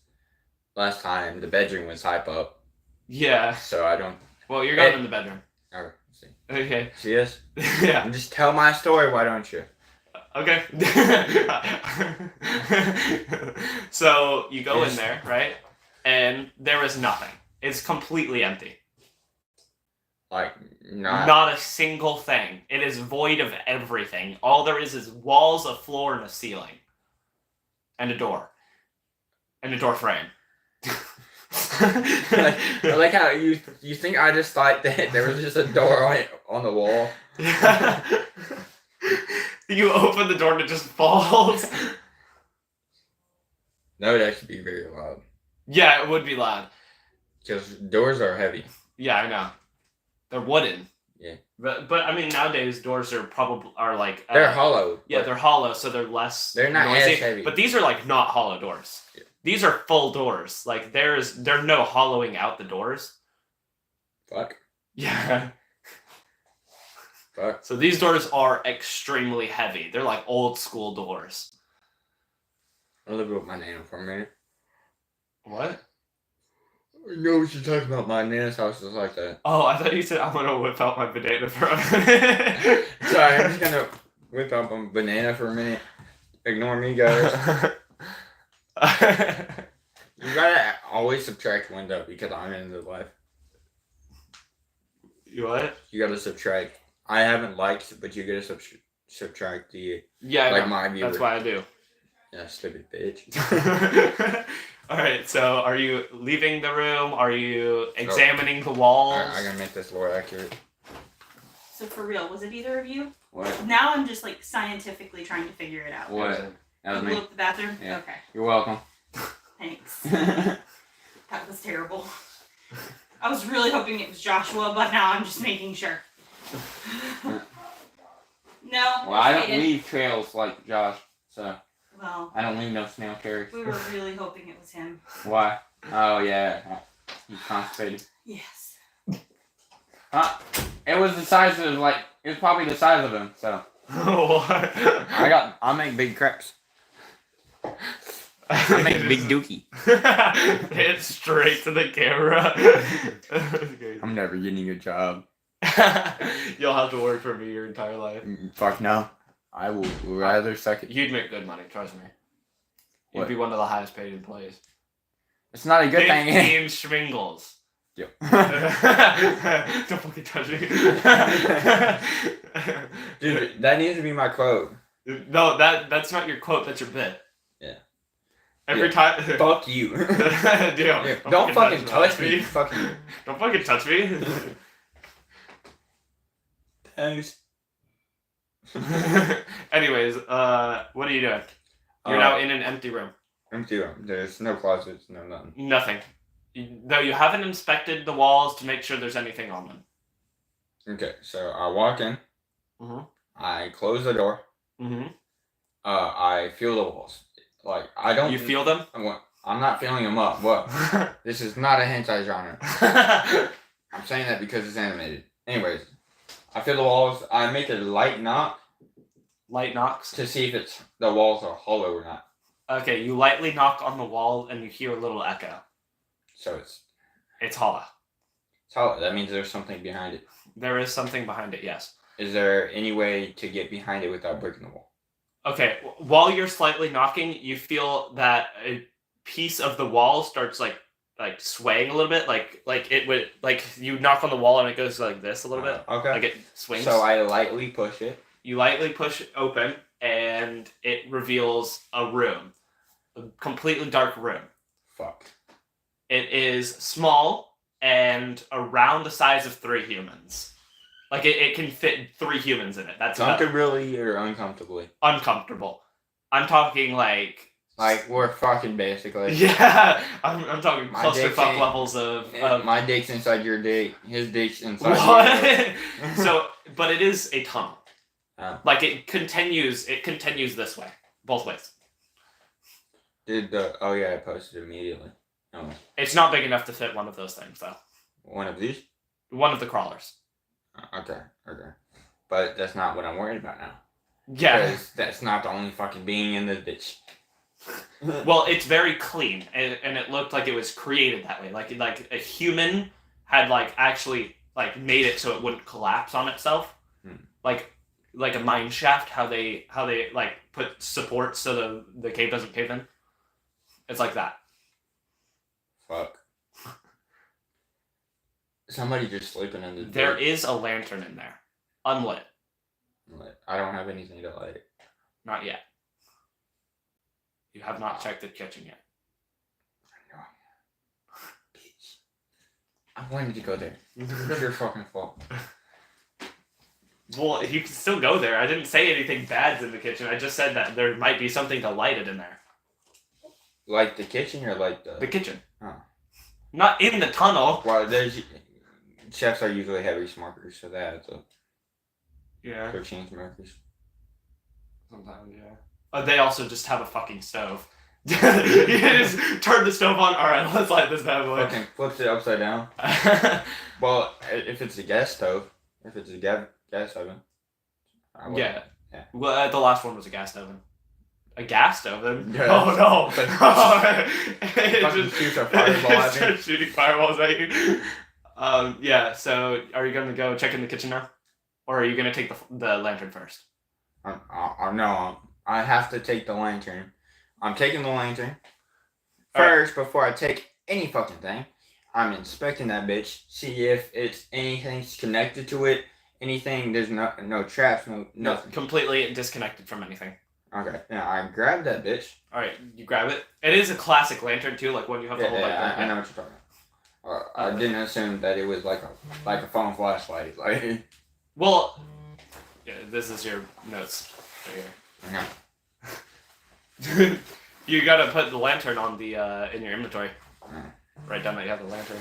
[SPEAKER 1] last time the bedroom was hype up,
[SPEAKER 2] Yeah.
[SPEAKER 1] so I don't.
[SPEAKER 2] Well, you're going in the bedroom.
[SPEAKER 1] Okay. See.
[SPEAKER 2] Okay.
[SPEAKER 1] See this?
[SPEAKER 2] Yeah.
[SPEAKER 1] Just tell my story. Why don't you?
[SPEAKER 2] Okay. So you go in there, right? And there is nothing. It's completely empty.
[SPEAKER 1] Like, not.
[SPEAKER 2] Not a single thing. It is void of everything. All there is walls, a floor, and a ceiling. And a door. And a door frame.
[SPEAKER 1] I like how you think I just thought that there was just a door on the wall.
[SPEAKER 2] You open the door and it just falls.
[SPEAKER 1] That would actually be very loud.
[SPEAKER 2] Yeah, it would be loud.
[SPEAKER 1] Because doors are heavy.
[SPEAKER 2] Yeah, I know. They're wooden.
[SPEAKER 1] Yeah.
[SPEAKER 2] But I mean nowadays doors are like
[SPEAKER 1] They're hollow.
[SPEAKER 2] Yeah,
[SPEAKER 1] but
[SPEAKER 2] they're hollow, so they're less.
[SPEAKER 1] They're not
[SPEAKER 2] noisy.
[SPEAKER 1] as heavy.
[SPEAKER 2] But these are like not hollow doors.
[SPEAKER 1] Yeah.
[SPEAKER 2] These are full doors. Like there's no hollowing out the doors.
[SPEAKER 1] Fuck.
[SPEAKER 2] Yeah.
[SPEAKER 1] Fuck.
[SPEAKER 2] So these doors are extremely heavy. They're like old school doors.
[SPEAKER 1] I'll live with my nana for a minute.
[SPEAKER 2] What?
[SPEAKER 1] I know what you're talking about. My nana's house is like that.
[SPEAKER 2] Oh, I thought you said I'm gonna whip out my banana for a minute.
[SPEAKER 1] Sorry, I'm just gonna whip up a banana for a minute. Ignore me, guys. You gotta always subtract window because I'm in the life.
[SPEAKER 2] You what?
[SPEAKER 1] You gotta subtract. I haven't liked, but you gotta subtract the
[SPEAKER 2] Yeah, I
[SPEAKER 1] like
[SPEAKER 2] know.
[SPEAKER 1] my viewer.
[SPEAKER 2] That's why I do.
[SPEAKER 1] Yeah, stupid bitch.
[SPEAKER 2] All right. So, are you leaving the room? Are you examining the walls?
[SPEAKER 1] I gotta make this more accurate.
[SPEAKER 4] So for real, was it either of you?
[SPEAKER 5] What?
[SPEAKER 4] Now I'm just like scientifically trying to figure it out.
[SPEAKER 5] What? That was
[SPEAKER 4] You
[SPEAKER 5] me.
[SPEAKER 4] blew up the bathroom?
[SPEAKER 5] Yeah.
[SPEAKER 4] Okay.
[SPEAKER 5] You're welcome.
[SPEAKER 4] Thanks. That was terrible. I was really hoping it was Joshua, but now I'm just making sure. No.
[SPEAKER 5] Well, I don't
[SPEAKER 4] didn't.
[SPEAKER 5] leave trails like Josh, so
[SPEAKER 4] Well,
[SPEAKER 5] I don't leave no snail carries.
[SPEAKER 4] we were really hoping it was him.
[SPEAKER 5] Why? Oh yeah, he's constipated.
[SPEAKER 4] Yes.
[SPEAKER 5] It was the size of it was probably the size of him. So
[SPEAKER 2] What?
[SPEAKER 1] I make big crepes. I make big dookie.
[SPEAKER 2] Hit straight to the camera.
[SPEAKER 1] I'm never getting a job.
[SPEAKER 2] You'll have to work for me your entire life.
[SPEAKER 1] Fuck no. I will rather suck it.
[SPEAKER 2] You'd make good money, trust me. You'd
[SPEAKER 1] What?
[SPEAKER 2] be one of the highest paid employees.
[SPEAKER 1] It's not a good thing.
[SPEAKER 2] 15 Schmingles.
[SPEAKER 1] Yep.
[SPEAKER 2] Don't fucking touch me.
[SPEAKER 1] Dude, that needs to be my quote.
[SPEAKER 2] No, that's not your quote, that's your bit.
[SPEAKER 1] Yeah.
[SPEAKER 2] Every
[SPEAKER 1] Yeah.
[SPEAKER 2] time.
[SPEAKER 1] Fuck you.
[SPEAKER 2] Deal.
[SPEAKER 1] Yeah, don't fucking touch me.
[SPEAKER 2] me.
[SPEAKER 1] Fuck you.
[SPEAKER 2] Don't fucking touch me.
[SPEAKER 1] Thanks.
[SPEAKER 2] Anyways, what are you doing? You're now in an empty room.
[SPEAKER 1] Empty room. There's no closets, no nothing.
[SPEAKER 2] Nothing. Though you haven't inspected the walls to make sure there's anything on them.
[SPEAKER 1] Okay, so I walk in.
[SPEAKER 2] Mhm.
[SPEAKER 1] I close the door.
[SPEAKER 2] Mm-hmm.
[SPEAKER 1] I feel the walls. Like I don't.
[SPEAKER 2] You feel them?
[SPEAKER 1] I'm not feeling them up. What? This is not a hentai genre. I'm saying that because it's animated. Anyways, I feel the walls. I make a light knock
[SPEAKER 2] Light knocks.
[SPEAKER 1] to see if the walls are hollow or not.
[SPEAKER 2] Okay, you lightly knock on the wall and you hear a little echo.
[SPEAKER 1] So it's
[SPEAKER 2] Hollow.
[SPEAKER 1] hollow. That means there's something behind it.
[SPEAKER 2] There is something behind it, yes.
[SPEAKER 1] Is there any way to get behind it without breaking the wall?
[SPEAKER 2] Okay, while you're slightly knocking, you feel that a piece of the wall starts like swaying a little bit, like it would you knock on the wall and it goes like this a little bit,
[SPEAKER 1] Okay.
[SPEAKER 2] like it swings.
[SPEAKER 1] So I lightly push it.
[SPEAKER 2] You lightly push it open and it reveals a room, a completely dark room.
[SPEAKER 1] Fuck.
[SPEAKER 2] It is small and around the size of 3 humans. Like it can fit 3 humans in it. That's about
[SPEAKER 1] Comfortably or uncomfortably?
[SPEAKER 2] uncomfortable. I'm talking like
[SPEAKER 1] We're fucking basically.
[SPEAKER 2] yeah. I'm talking
[SPEAKER 1] My dick's
[SPEAKER 2] clusterfuck
[SPEAKER 1] in-
[SPEAKER 2] levels of
[SPEAKER 1] My dick's inside your dick. His dick's inside
[SPEAKER 2] what?
[SPEAKER 1] yours.
[SPEAKER 2] So, but it is a tunnel.
[SPEAKER 1] Oh.
[SPEAKER 2] Like it continues this way, both ways.
[SPEAKER 1] Oh yeah, I posted immediately. Oh,
[SPEAKER 2] It's not big enough to fit one of those things though.
[SPEAKER 1] one of these?
[SPEAKER 2] One of the crawlers.
[SPEAKER 1] Okay. But that's not what I'm worried about now.
[SPEAKER 2] Yeah.
[SPEAKER 1] Because that's not the only fucking being in this bitch.
[SPEAKER 2] Well, it's very clean, and it looked like it was created that way. Like a human had actually made it so it wouldn't collapse on itself.
[SPEAKER 1] Hmm.
[SPEAKER 2] Like like a mine shaft, how they like put support so the cave doesn't cave in. It's like that.
[SPEAKER 1] Fuck. Somebody just sleeping in the.
[SPEAKER 2] There is a lantern in there, unlit.
[SPEAKER 1] I don't have anything to light.
[SPEAKER 2] Not yet. You have not checked the kitchen yet.
[SPEAKER 1] Bitch. I wanted to go there. It's your fucking fault.
[SPEAKER 2] Well, you can still go there. I didn't say anything bad's in the kitchen. I just said that there might be something to light it in there.
[SPEAKER 1] Like the kitchen or like
[SPEAKER 2] The kitchen.
[SPEAKER 1] Oh.
[SPEAKER 2] Not in the tunnel.
[SPEAKER 1] Well, there's chefs are usually heavy smokers, so that adds up.
[SPEAKER 2] Yeah.
[SPEAKER 1] 13 smokers.
[SPEAKER 2] Sometimes, yeah. They also just have a fucking stove. You just turn the stove on. All right, let's light this bad boy.
[SPEAKER 1] Fucking flips it upside down. Well, if it's a gas stove, if it's a gas oven. I wouldn't.
[SPEAKER 2] Yeah.
[SPEAKER 1] Yeah.
[SPEAKER 2] Well, the last one was a gas oven. A gas oven?
[SPEAKER 1] Yeah.
[SPEAKER 2] Oh no!
[SPEAKER 1] Fucking
[SPEAKER 2] It
[SPEAKER 1] shoots a fireball at me.
[SPEAKER 2] starts shooting fireballs at you. Yeah. So, are you gonna go check in the kitchen now, or are you gonna take the lantern first?
[SPEAKER 1] No, I have to take the lantern. I'm taking the lantern
[SPEAKER 2] All right.
[SPEAKER 1] first before I take any fucking thing. I'm inspecting that bitch, see if it's anything's connected to it. Anything? There's no traps, nothing.
[SPEAKER 2] Completely disconnected from anything.
[SPEAKER 1] Okay, yeah, I grabbed that bitch.
[SPEAKER 2] All right, you grab it. It is a classic lantern too, like when you have the whole like.
[SPEAKER 1] I know what you're talking about. I didn't assume that it was like a phone flashlight. Like,
[SPEAKER 2] Well, yeah, this is your notes right
[SPEAKER 1] yeah.
[SPEAKER 2] here. You gotta put the lantern on the in your inventory.
[SPEAKER 1] Mm.
[SPEAKER 2] Write down that you have the lantern.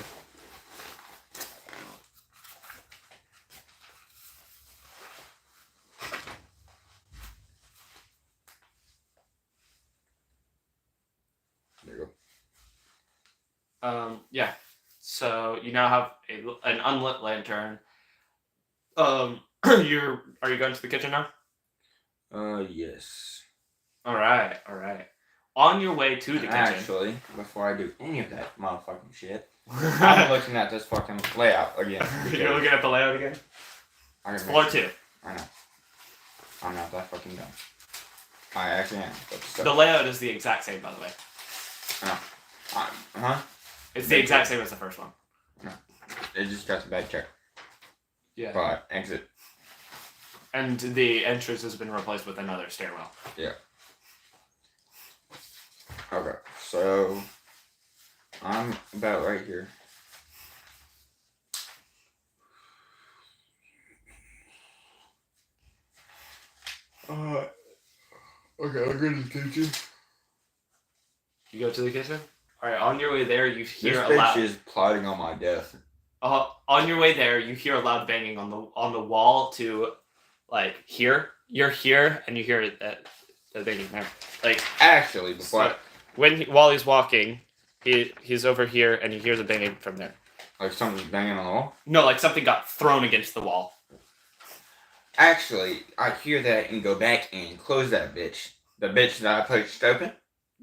[SPEAKER 1] There you
[SPEAKER 2] Yeah. So you now have an unlit lantern. Are you going to the kitchen now?
[SPEAKER 1] go. Yes.
[SPEAKER 2] All right. On your way to the kitchen.
[SPEAKER 1] Actually, before I do any of that motherfucking shit, I'm looking at this fucking layout again.
[SPEAKER 2] You're looking at the layout again. It's floor 2.
[SPEAKER 1] I know. I'm not that fucking dumb. I actually am. But still.
[SPEAKER 2] The layout is the exact same, by the way.
[SPEAKER 1] Huh?
[SPEAKER 2] It's the exact same as the first one.
[SPEAKER 1] It just got a bad check.
[SPEAKER 2] Yeah.
[SPEAKER 1] But exit.
[SPEAKER 2] And the entrance has been replaced with another stairwell.
[SPEAKER 1] Okay, so I'm about right here. Okay, I'll go to the kitchen.
[SPEAKER 2] You go to the kitchen? Alright, on your way there, you hear
[SPEAKER 1] This
[SPEAKER 2] a loud...
[SPEAKER 1] bitch is plotting on my death.
[SPEAKER 2] On your way there, you hear a loud banging on the wall to, like, here. You're here, and you hear that banging there. Like,
[SPEAKER 1] Actually, before
[SPEAKER 2] while he's walking, he's over here, and you hear the banging from there.
[SPEAKER 1] like something's banging on the wall.
[SPEAKER 2] No, like something got thrown against the wall.
[SPEAKER 1] Actually, I hear that and go back and close that bitch. The bitch that I pushed open.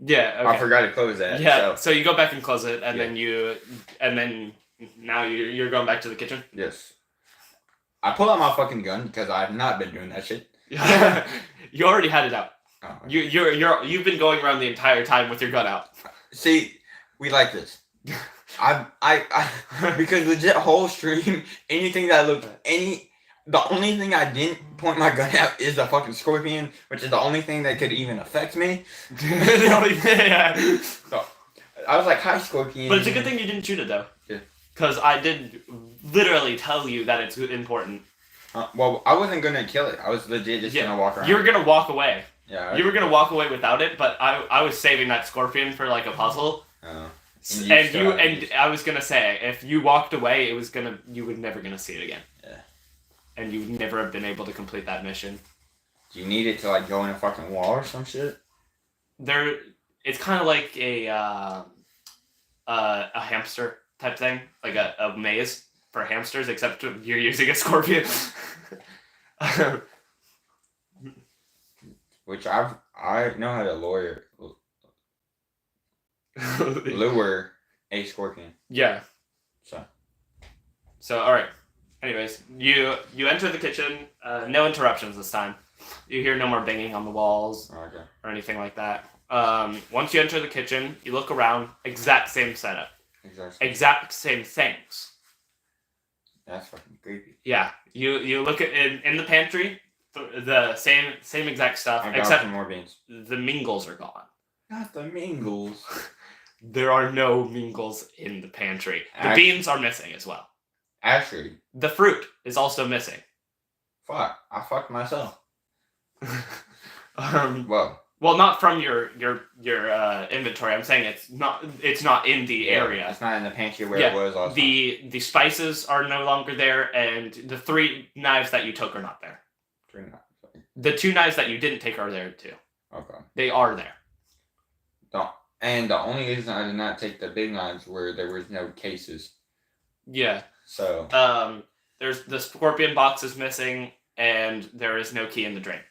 [SPEAKER 2] Yeah, okay.
[SPEAKER 1] I forgot to close that.
[SPEAKER 2] Yeah,
[SPEAKER 1] So,
[SPEAKER 2] so you go back and close it, and
[SPEAKER 1] Yeah.
[SPEAKER 2] then now you're going back to the kitchen.
[SPEAKER 1] yes. I pull out my fucking gun because I have not been doing that shit.
[SPEAKER 2] You already had it out.
[SPEAKER 1] Oh,
[SPEAKER 2] You've been going around the entire time with your gun out.
[SPEAKER 1] See, we like this. I because legit whole stream, anything that looked the only thing I didn't point my gun at is the fucking scorpion, which is the only thing that could even affect me.
[SPEAKER 2] Yeah.
[SPEAKER 1] So I was like, "Hi, scorpion."
[SPEAKER 2] But it's a good thing you didn't shoot it though.
[SPEAKER 1] Yeah.
[SPEAKER 2] Because I did literally tell you that it's important.
[SPEAKER 1] Well, I wasn't gonna kill it. I was legit just
[SPEAKER 2] Yeah,
[SPEAKER 1] gonna walk around.
[SPEAKER 2] You were gonna walk away.
[SPEAKER 1] Yeah.
[SPEAKER 2] You were gonna walk away without it, but I was saving that scorpion for like a puzzle.
[SPEAKER 1] Oh.
[SPEAKER 2] And I was gonna say, if you walked away, you would never gonna see it again.
[SPEAKER 1] Yeah.
[SPEAKER 2] And you would never have been able to complete that mission.
[SPEAKER 1] Do you need it to like go in a fucking wall or some shit?
[SPEAKER 2] It's kind of like a hamster type thing, like a maze for hamsters, except you're using a scorpion.
[SPEAKER 1] Which I know how to lure a scorpion.
[SPEAKER 2] Yeah.
[SPEAKER 1] So
[SPEAKER 2] So all right. Anyways, you enter the kitchen. No interruptions this time. You hear no more banging on the walls
[SPEAKER 1] Okay.
[SPEAKER 2] or anything like that. Once you enter the kitchen, you look around. Exact same setup.
[SPEAKER 1] Exactly.
[SPEAKER 2] Exact same things.
[SPEAKER 1] That's fucking creepy.
[SPEAKER 2] Yeah. You look at in the pantry. The same exact stuff,
[SPEAKER 1] I got
[SPEAKER 2] except
[SPEAKER 1] some more beans.
[SPEAKER 2] the mingles are gone.
[SPEAKER 1] Not the mingles.
[SPEAKER 2] There are no mingles in the pantry. The
[SPEAKER 1] Act-
[SPEAKER 2] beans are missing as well.
[SPEAKER 1] Actually,
[SPEAKER 2] The fruit is also missing.
[SPEAKER 1] fuck. I fucked myself.
[SPEAKER 2] Well,
[SPEAKER 1] Well,
[SPEAKER 2] not from your inventory. I'm saying it's not in the area.
[SPEAKER 1] It's not in the pantry where
[SPEAKER 2] Yeah,
[SPEAKER 1] it was last time.
[SPEAKER 2] The spices are no longer there, and the 3 knives that you took are not there. The 2 knives that you didn't take are there too.
[SPEAKER 1] Okay.
[SPEAKER 2] They are there.
[SPEAKER 1] And the only reason I did not take the big knives were there was no cases.
[SPEAKER 2] Yeah.
[SPEAKER 1] So
[SPEAKER 2] There's the scorpion box is missing, and there is no key in the drain.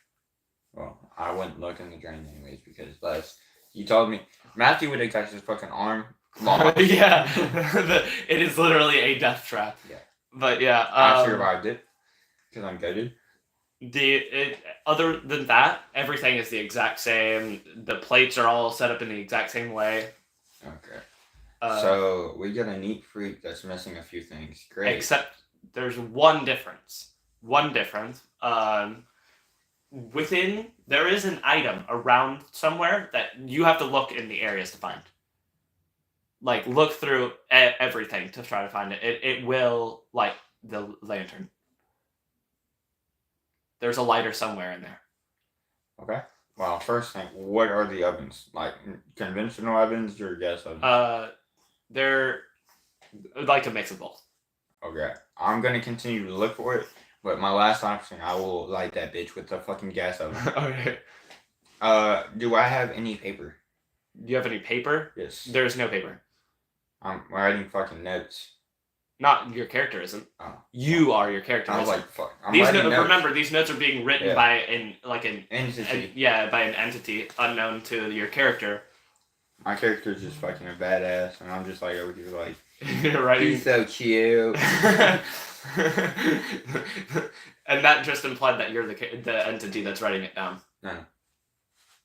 [SPEAKER 1] well, I wouldn't look in the drain anyways because you told me Matthew would have got his fucking arm lost.
[SPEAKER 2] Yeah, it is literally a death trap.
[SPEAKER 1] Yeah.
[SPEAKER 2] But yeah,
[SPEAKER 1] I survived it because I'm goaded.
[SPEAKER 2] Other than that, everything is the exact same. The plates are all set up in the exact same way.
[SPEAKER 1] Okay.
[SPEAKER 2] Uh,
[SPEAKER 1] So we got a neat freak that's missing a few things. Great.
[SPEAKER 2] Except there's one difference. Within there is an item around somewhere that you have to look in the areas to find. Like look through everything to try to find it. It will light the lantern. There's a lighter somewhere in there.
[SPEAKER 1] Okay. Well, first thing, what are the ovens? Like conventional ovens or gas ovens?
[SPEAKER 2] They're like a mix of both.
[SPEAKER 1] Okay. I'm gonna continue to look for it, but my last option, I will light that bitch with the fucking gas oven.
[SPEAKER 2] Okay.
[SPEAKER 1] Do I have any paper?
[SPEAKER 2] Do you have any paper?
[SPEAKER 1] Yes.
[SPEAKER 2] There's no paper.
[SPEAKER 1] I'm writing fucking notes.
[SPEAKER 2] Not your character isn't.
[SPEAKER 1] Oh.
[SPEAKER 2] You are your character.
[SPEAKER 1] I was
[SPEAKER 2] isn't.
[SPEAKER 1] like, fuck. I'm
[SPEAKER 2] These
[SPEAKER 1] writing notes.
[SPEAKER 2] remember these notes are being written
[SPEAKER 1] Yeah.
[SPEAKER 2] by
[SPEAKER 1] Entity.
[SPEAKER 2] by an entity unknown to your character.
[SPEAKER 1] My character's just fucking a badass, and I'm just like over here like,
[SPEAKER 2] You're writing.
[SPEAKER 1] he's so cute.
[SPEAKER 2] And that just implied that you're the entity that's writing it down.
[SPEAKER 1] No.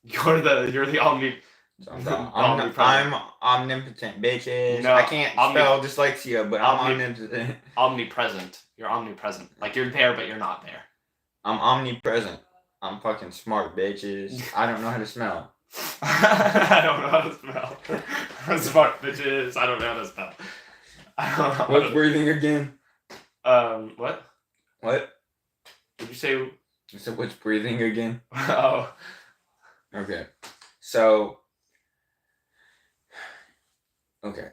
[SPEAKER 2] You're the omni.
[SPEAKER 1] So
[SPEAKER 2] Omnipresent.
[SPEAKER 1] I'm omnipotent, bitches.
[SPEAKER 2] No,
[SPEAKER 1] I can't spell dyslexia, but I'm
[SPEAKER 2] Omni-
[SPEAKER 1] omnipotent.
[SPEAKER 2] Omnipresent. You're omnipresent. Like you're there, but you're not there.
[SPEAKER 1] I'm omnipresent. I'm fucking smart, bitches. I don't know how to smell.
[SPEAKER 2] I don't know how to spell. I'm smart bitches. I don't know how to spell. I don't know. How
[SPEAKER 1] What's
[SPEAKER 2] to,
[SPEAKER 1] breathing again?
[SPEAKER 2] what?
[SPEAKER 1] What?
[SPEAKER 2] Did you say?
[SPEAKER 1] I said, what's breathing again?
[SPEAKER 2] Oh.
[SPEAKER 1] Okay. So. Okay.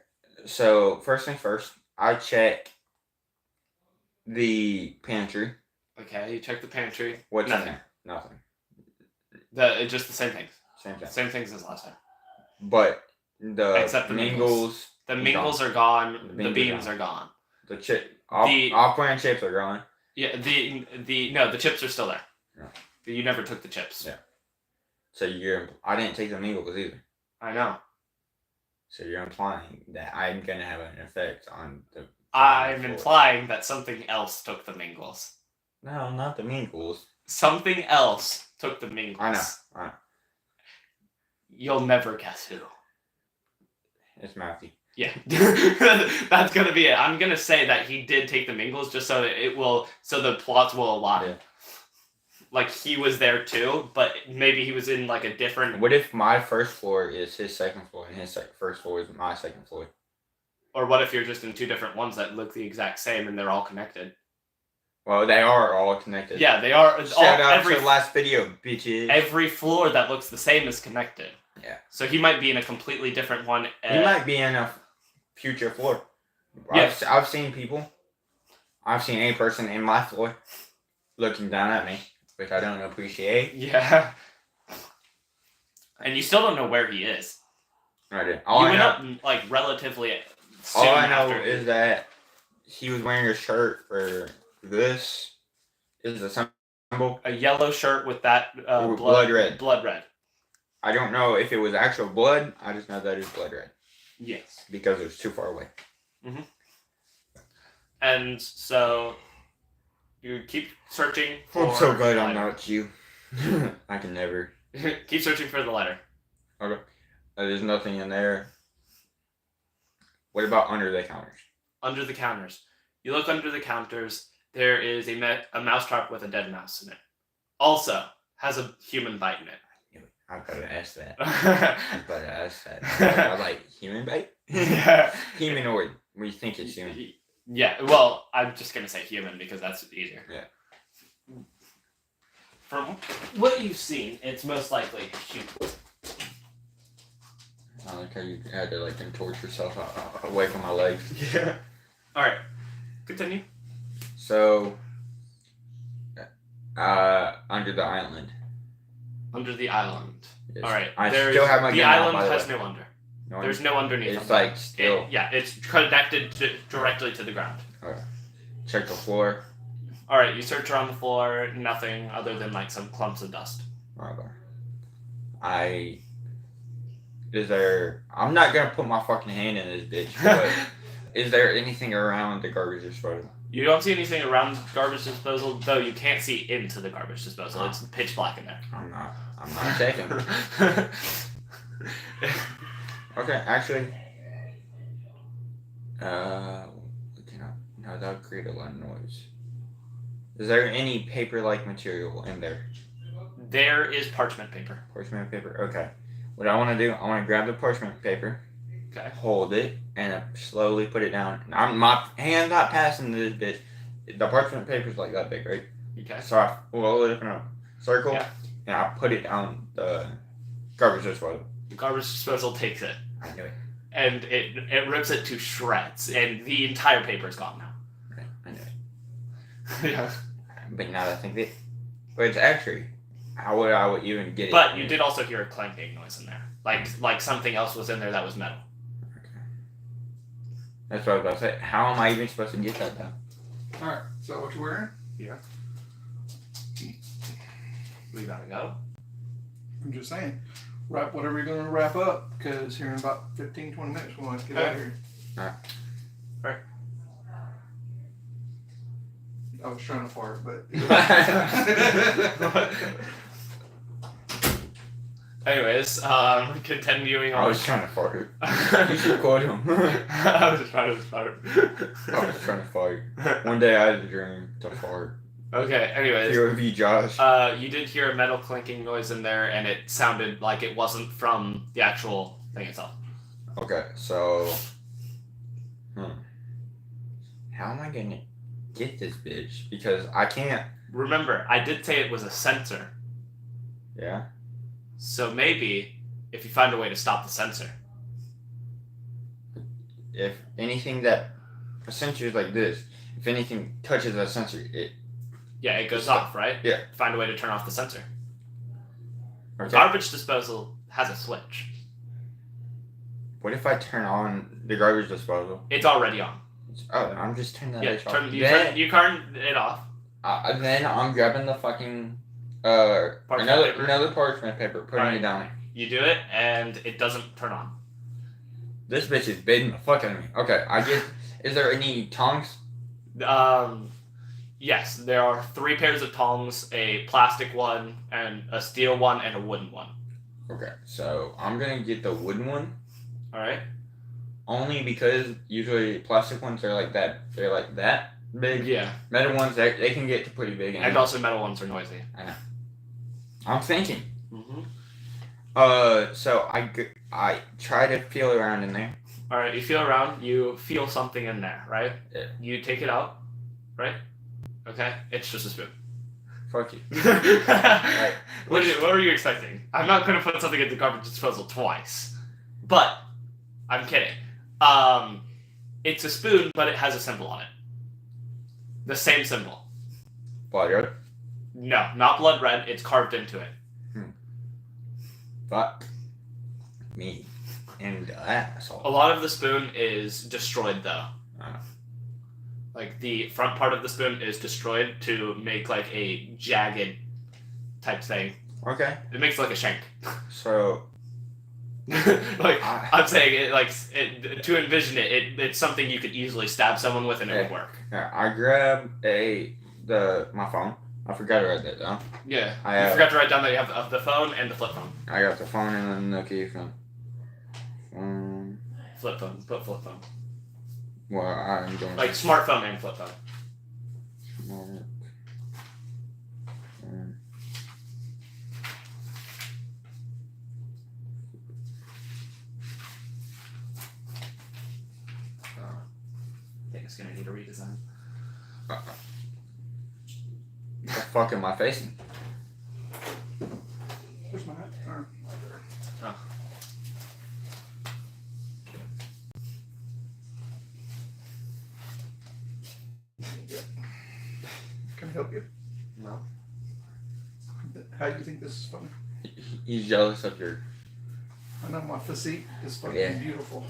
[SPEAKER 1] So, first thing first, I check the pantry.
[SPEAKER 2] Okay, you check the pantry.
[SPEAKER 1] What's
[SPEAKER 2] Nothing.
[SPEAKER 1] in there? Nothing.
[SPEAKER 2] Just the same things.
[SPEAKER 1] Same thing.
[SPEAKER 2] Same things as last time.
[SPEAKER 1] But the
[SPEAKER 2] Except the
[SPEAKER 1] mingles,
[SPEAKER 2] The
[SPEAKER 1] is
[SPEAKER 2] mingles
[SPEAKER 1] gone.
[SPEAKER 2] are gone.
[SPEAKER 1] The
[SPEAKER 2] The
[SPEAKER 1] beans are
[SPEAKER 2] beans
[SPEAKER 1] gone.
[SPEAKER 2] are gone.
[SPEAKER 1] the chip,
[SPEAKER 2] The-
[SPEAKER 1] off-brand chips are gone.
[SPEAKER 2] Yeah. The chips are still there.
[SPEAKER 1] Yeah.
[SPEAKER 2] You never took the chips.
[SPEAKER 1] Yeah. So I didn't take the mingles either.
[SPEAKER 2] I know.
[SPEAKER 1] So you're implying that I'm gonna have an effect on the.
[SPEAKER 2] I'm
[SPEAKER 1] floor.
[SPEAKER 2] implying that something else took the mingles.
[SPEAKER 1] No, not the mingles.
[SPEAKER 2] Something else took the mingles.
[SPEAKER 1] I know.
[SPEAKER 2] You'll never guess who.
[SPEAKER 1] It's Matthew.
[SPEAKER 2] Yeah, that's gonna be it. I'm gonna say that he did take the mingles just so that so the plots will align.
[SPEAKER 1] Yeah.
[SPEAKER 2] Like he was there too, but maybe he was in like a different.
[SPEAKER 1] What if my first floor is his second floor and his first floor is my second floor?
[SPEAKER 2] Or what if you're just in 2 different ones that look the exact same and they're all connected?
[SPEAKER 1] Well, they are all connected.
[SPEAKER 2] Yeah, they are.
[SPEAKER 1] Shout out to the last video, bitches.
[SPEAKER 2] Every floor that looks the same is connected.
[SPEAKER 1] Yeah.
[SPEAKER 2] So he might be in a completely different one.
[SPEAKER 1] He might be in a future floor.
[SPEAKER 2] Yes.
[SPEAKER 1] I've seen people. I've seen a person in my floor looking down at me, which I don't appreciate.
[SPEAKER 2] Yeah. And you still don't know where he is.
[SPEAKER 1] I did.
[SPEAKER 2] You
[SPEAKER 1] All I
[SPEAKER 2] went
[SPEAKER 1] know,
[SPEAKER 2] up like relatively soon
[SPEAKER 1] all I know
[SPEAKER 2] after.
[SPEAKER 1] is that he was wearing a shirt for this. Is a symbol.
[SPEAKER 2] A yellow shirt with that
[SPEAKER 1] With blood red.
[SPEAKER 2] Blood red.
[SPEAKER 1] I don't know if it was actual blood. I just know that it's blood red
[SPEAKER 2] Yes.
[SPEAKER 1] because it was too far away.
[SPEAKER 2] And so You keep searching for.
[SPEAKER 1] I'm so glad
[SPEAKER 2] the
[SPEAKER 1] I'm
[SPEAKER 2] letter.
[SPEAKER 1] not you. I can never.
[SPEAKER 2] Keep searching for the letter.
[SPEAKER 1] Okay. There's nothing in there. What about under the counters?
[SPEAKER 2] Under the counters. You look under the counters. There is a mousetrap with a dead mouse in it. Also has a human bite in it.
[SPEAKER 1] I've got to ask that. I've got to ask that. I like human bite?
[SPEAKER 2] Yeah.
[SPEAKER 1] Humanoid. We think it's human.
[SPEAKER 2] Yeah, well, I'm just gonna say human because that's easier.
[SPEAKER 1] Yeah.
[SPEAKER 2] From what you've seen, it's most likely human.
[SPEAKER 1] I like how you had to like contort yourself away from my legs.
[SPEAKER 2] Yeah. All right. Continue.
[SPEAKER 1] So, under the island.
[SPEAKER 2] Under the island.
[SPEAKER 1] Yes.
[SPEAKER 2] All right.
[SPEAKER 1] I
[SPEAKER 2] there's-
[SPEAKER 1] still have my
[SPEAKER 2] the
[SPEAKER 1] gun out,
[SPEAKER 2] island
[SPEAKER 1] by the
[SPEAKER 2] has
[SPEAKER 1] way.
[SPEAKER 2] no under.
[SPEAKER 1] No,
[SPEAKER 2] There's no underneath.
[SPEAKER 1] it's
[SPEAKER 2] on
[SPEAKER 1] like
[SPEAKER 2] that.
[SPEAKER 1] still.
[SPEAKER 2] It's connected directly to the ground.
[SPEAKER 1] Check the floor.
[SPEAKER 2] All right. You search around the floor. Nothing other than like some clumps of dust.
[SPEAKER 1] Okay. Is there? I'm not gonna put my fucking hand in this bitch. But is there anything around the garbage disposal?
[SPEAKER 2] You don't see anything around garbage disposal, though. You can't see into the garbage disposal. It's pitch black in there.
[SPEAKER 1] I'm not checking. Okay, actually. No, that would create a lot of noise. Is there any paper-like material in there?
[SPEAKER 2] There is parchment paper.
[SPEAKER 1] Parchment paper. Okay. What I want to do, I want to grab the parchment paper,
[SPEAKER 2] Okay.
[SPEAKER 1] hold it, and slowly put it down. My hand's not passing this bitch. The parchment paper's like that big, right?
[SPEAKER 2] Okay.
[SPEAKER 1] So I roll it in a circle,
[SPEAKER 2] Yeah.
[SPEAKER 1] and I put it down the garbage disposal.
[SPEAKER 2] The garbage disposal takes it,
[SPEAKER 1] I knew it.
[SPEAKER 2] and it rips it to shreds, and the entire paper is gone now.
[SPEAKER 1] Right, I knew it.
[SPEAKER 2] Yeah.
[SPEAKER 1] But now that I think it, but it's actually, how would I would even get it?
[SPEAKER 2] But you did also hear a clanking noise in there, like something else was in there that was metal.
[SPEAKER 1] Okay. That's what I was about to say. How am I even supposed to get that down?
[SPEAKER 6] Alright, is that what you're wearing?
[SPEAKER 2] We gotta go.
[SPEAKER 6] I'm just saying. Wrap whatever you're going to wrap up, because here in about 15, 20 minutes we'll have to get out of here.
[SPEAKER 2] Right.
[SPEAKER 6] I was trying to fart, but.
[SPEAKER 2] Anyways, continuing
[SPEAKER 1] I
[SPEAKER 2] on.
[SPEAKER 1] was trying to fart. You should quote him.
[SPEAKER 2] I was just trying to start.
[SPEAKER 1] I was trying to fart. One day I had a dream to fart.
[SPEAKER 2] Okay, anyways.
[SPEAKER 1] POV Josh.
[SPEAKER 2] You did hear a metal clinking noise in there, and it sounded like it wasn't from the actual thing itself.
[SPEAKER 1] Okay, so. How am I gonna get this bitch? Because I can't.
[SPEAKER 2] Remember, I did say it was a sensor,
[SPEAKER 1] Yeah?
[SPEAKER 2] so maybe if you find a way to stop the sensor.
[SPEAKER 1] If anything that. A sensor is like this. If anything touches a sensor, it.
[SPEAKER 2] Yeah, it goes off, right?
[SPEAKER 1] Yeah.
[SPEAKER 2] Find a way to turn off the sensor.
[SPEAKER 1] Okay.
[SPEAKER 2] Garbage disposal has a switch.
[SPEAKER 1] What if I turn on the garbage disposal?
[SPEAKER 2] It's already on.
[SPEAKER 1] Oh, I'm just turning that
[SPEAKER 2] Yeah,
[SPEAKER 1] bitch off.
[SPEAKER 2] you turn it off.
[SPEAKER 1] Then I'm grabbing the fucking
[SPEAKER 2] Parchment paper?
[SPEAKER 1] another parchment paper, putting
[SPEAKER 2] Alright.
[SPEAKER 1] it down.
[SPEAKER 2] You do it, and it doesn't turn on.
[SPEAKER 1] This bitch is baiting the fuck out of me. Okay, I guess. Is there any tongs?
[SPEAKER 2] Yes, there are 3 pairs of tongs, a plastic one, and a steel one, and a wooden one.
[SPEAKER 1] Okay, so I'm gonna get the wooden one
[SPEAKER 2] All right.
[SPEAKER 1] only because usually plastic ones are like that. They're like that big.
[SPEAKER 2] Yeah,
[SPEAKER 1] Metal ones they can get to pretty big.
[SPEAKER 2] and also metal ones are noisy.
[SPEAKER 1] I'm thinking.
[SPEAKER 2] Mm-hmm.
[SPEAKER 1] So I try to feel around in there.
[SPEAKER 2] All right, you feel around. You feel something in there, right?
[SPEAKER 1] Yeah.
[SPEAKER 2] You take it out, right? Okay, it's just a spoon.
[SPEAKER 1] Fuck you.
[SPEAKER 2] What were you expecting? I'm not going to put something in the garbage disposal twice, but I'm kidding. It's a spoon, but it has a symbol on it. The same symbol.
[SPEAKER 1] Blood red.
[SPEAKER 2] No, not blood red. It's carved into it.
[SPEAKER 1] Fuck me in the asshole.
[SPEAKER 2] A lot of the spoon is destroyed, though.
[SPEAKER 1] Oh.
[SPEAKER 2] Like, the front part of the spoon is destroyed to make, like, a jagged type thing.
[SPEAKER 1] Okay,
[SPEAKER 2] It makes, like, a shank.
[SPEAKER 1] so
[SPEAKER 2] Like, I'm saying, to envision it's something you could easily stab someone with and it would work.
[SPEAKER 1] I grab my phone. I forgot to write that down.
[SPEAKER 2] Yeah.
[SPEAKER 1] I
[SPEAKER 2] You forgot to write down that you have the phone and the flip phone.
[SPEAKER 1] I got the phone and the Nokia phone.
[SPEAKER 2] Flip phone. Put flip phone.
[SPEAKER 1] Well, I'm going
[SPEAKER 2] Like smartphone and flip phone.
[SPEAKER 1] smart.
[SPEAKER 2] I think it's gonna need a redesign.
[SPEAKER 1] What the fuck am I facing?
[SPEAKER 6] Where's my hat? Or-
[SPEAKER 2] Oh.
[SPEAKER 6] Can I help you?
[SPEAKER 2] No.
[SPEAKER 6] How do you think this is funny?
[SPEAKER 1] He's jealous of your.
[SPEAKER 6] I know my physique is fucking
[SPEAKER 1] Yeah.
[SPEAKER 6] beautiful.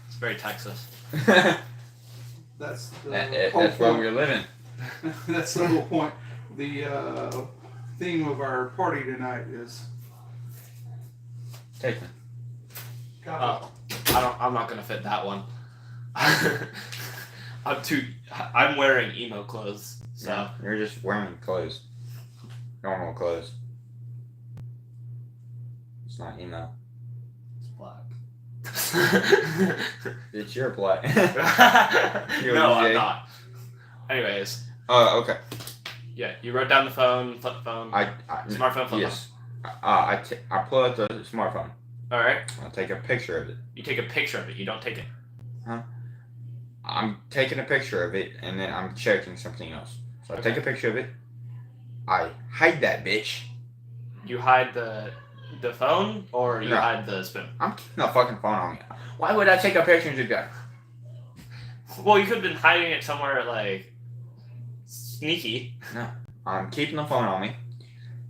[SPEAKER 2] It's very Texas.
[SPEAKER 6] That's the
[SPEAKER 1] That's
[SPEAKER 6] whole
[SPEAKER 1] where
[SPEAKER 6] point.
[SPEAKER 1] we're living.
[SPEAKER 6] That's the whole point. The theme of our party tonight is
[SPEAKER 1] Take me.
[SPEAKER 6] coffee.
[SPEAKER 2] I'm not gonna fit that one. I'm wearing emo clothes, so
[SPEAKER 1] Yeah, you're just wearing clothes. Normal clothes. It's not emo.
[SPEAKER 2] it's black.
[SPEAKER 1] It's your black. You're
[SPEAKER 2] No, I'm
[SPEAKER 1] gay.
[SPEAKER 2] not. Anyways,
[SPEAKER 1] Oh, okay.
[SPEAKER 2] yeah, you wrote down the phone, flip phone,
[SPEAKER 1] I
[SPEAKER 2] smartphone, flip
[SPEAKER 1] yes. I pull out the smartphone.
[SPEAKER 2] phone. All right,
[SPEAKER 1] I'll take a picture of it.
[SPEAKER 2] you take a picture of it. You don't take it.
[SPEAKER 1] I'm taking a picture of it, and then I'm checking something else. So I take a picture of it. I hide that bitch.
[SPEAKER 2] You hide the phone, or you
[SPEAKER 1] No.
[SPEAKER 2] hide the spoon.
[SPEAKER 1] I'm keeping the fucking phone on me. Why would I take a picture of that?
[SPEAKER 2] Well, you could have been hiding it somewhere like sneaky.
[SPEAKER 1] I'm keeping the phone on me,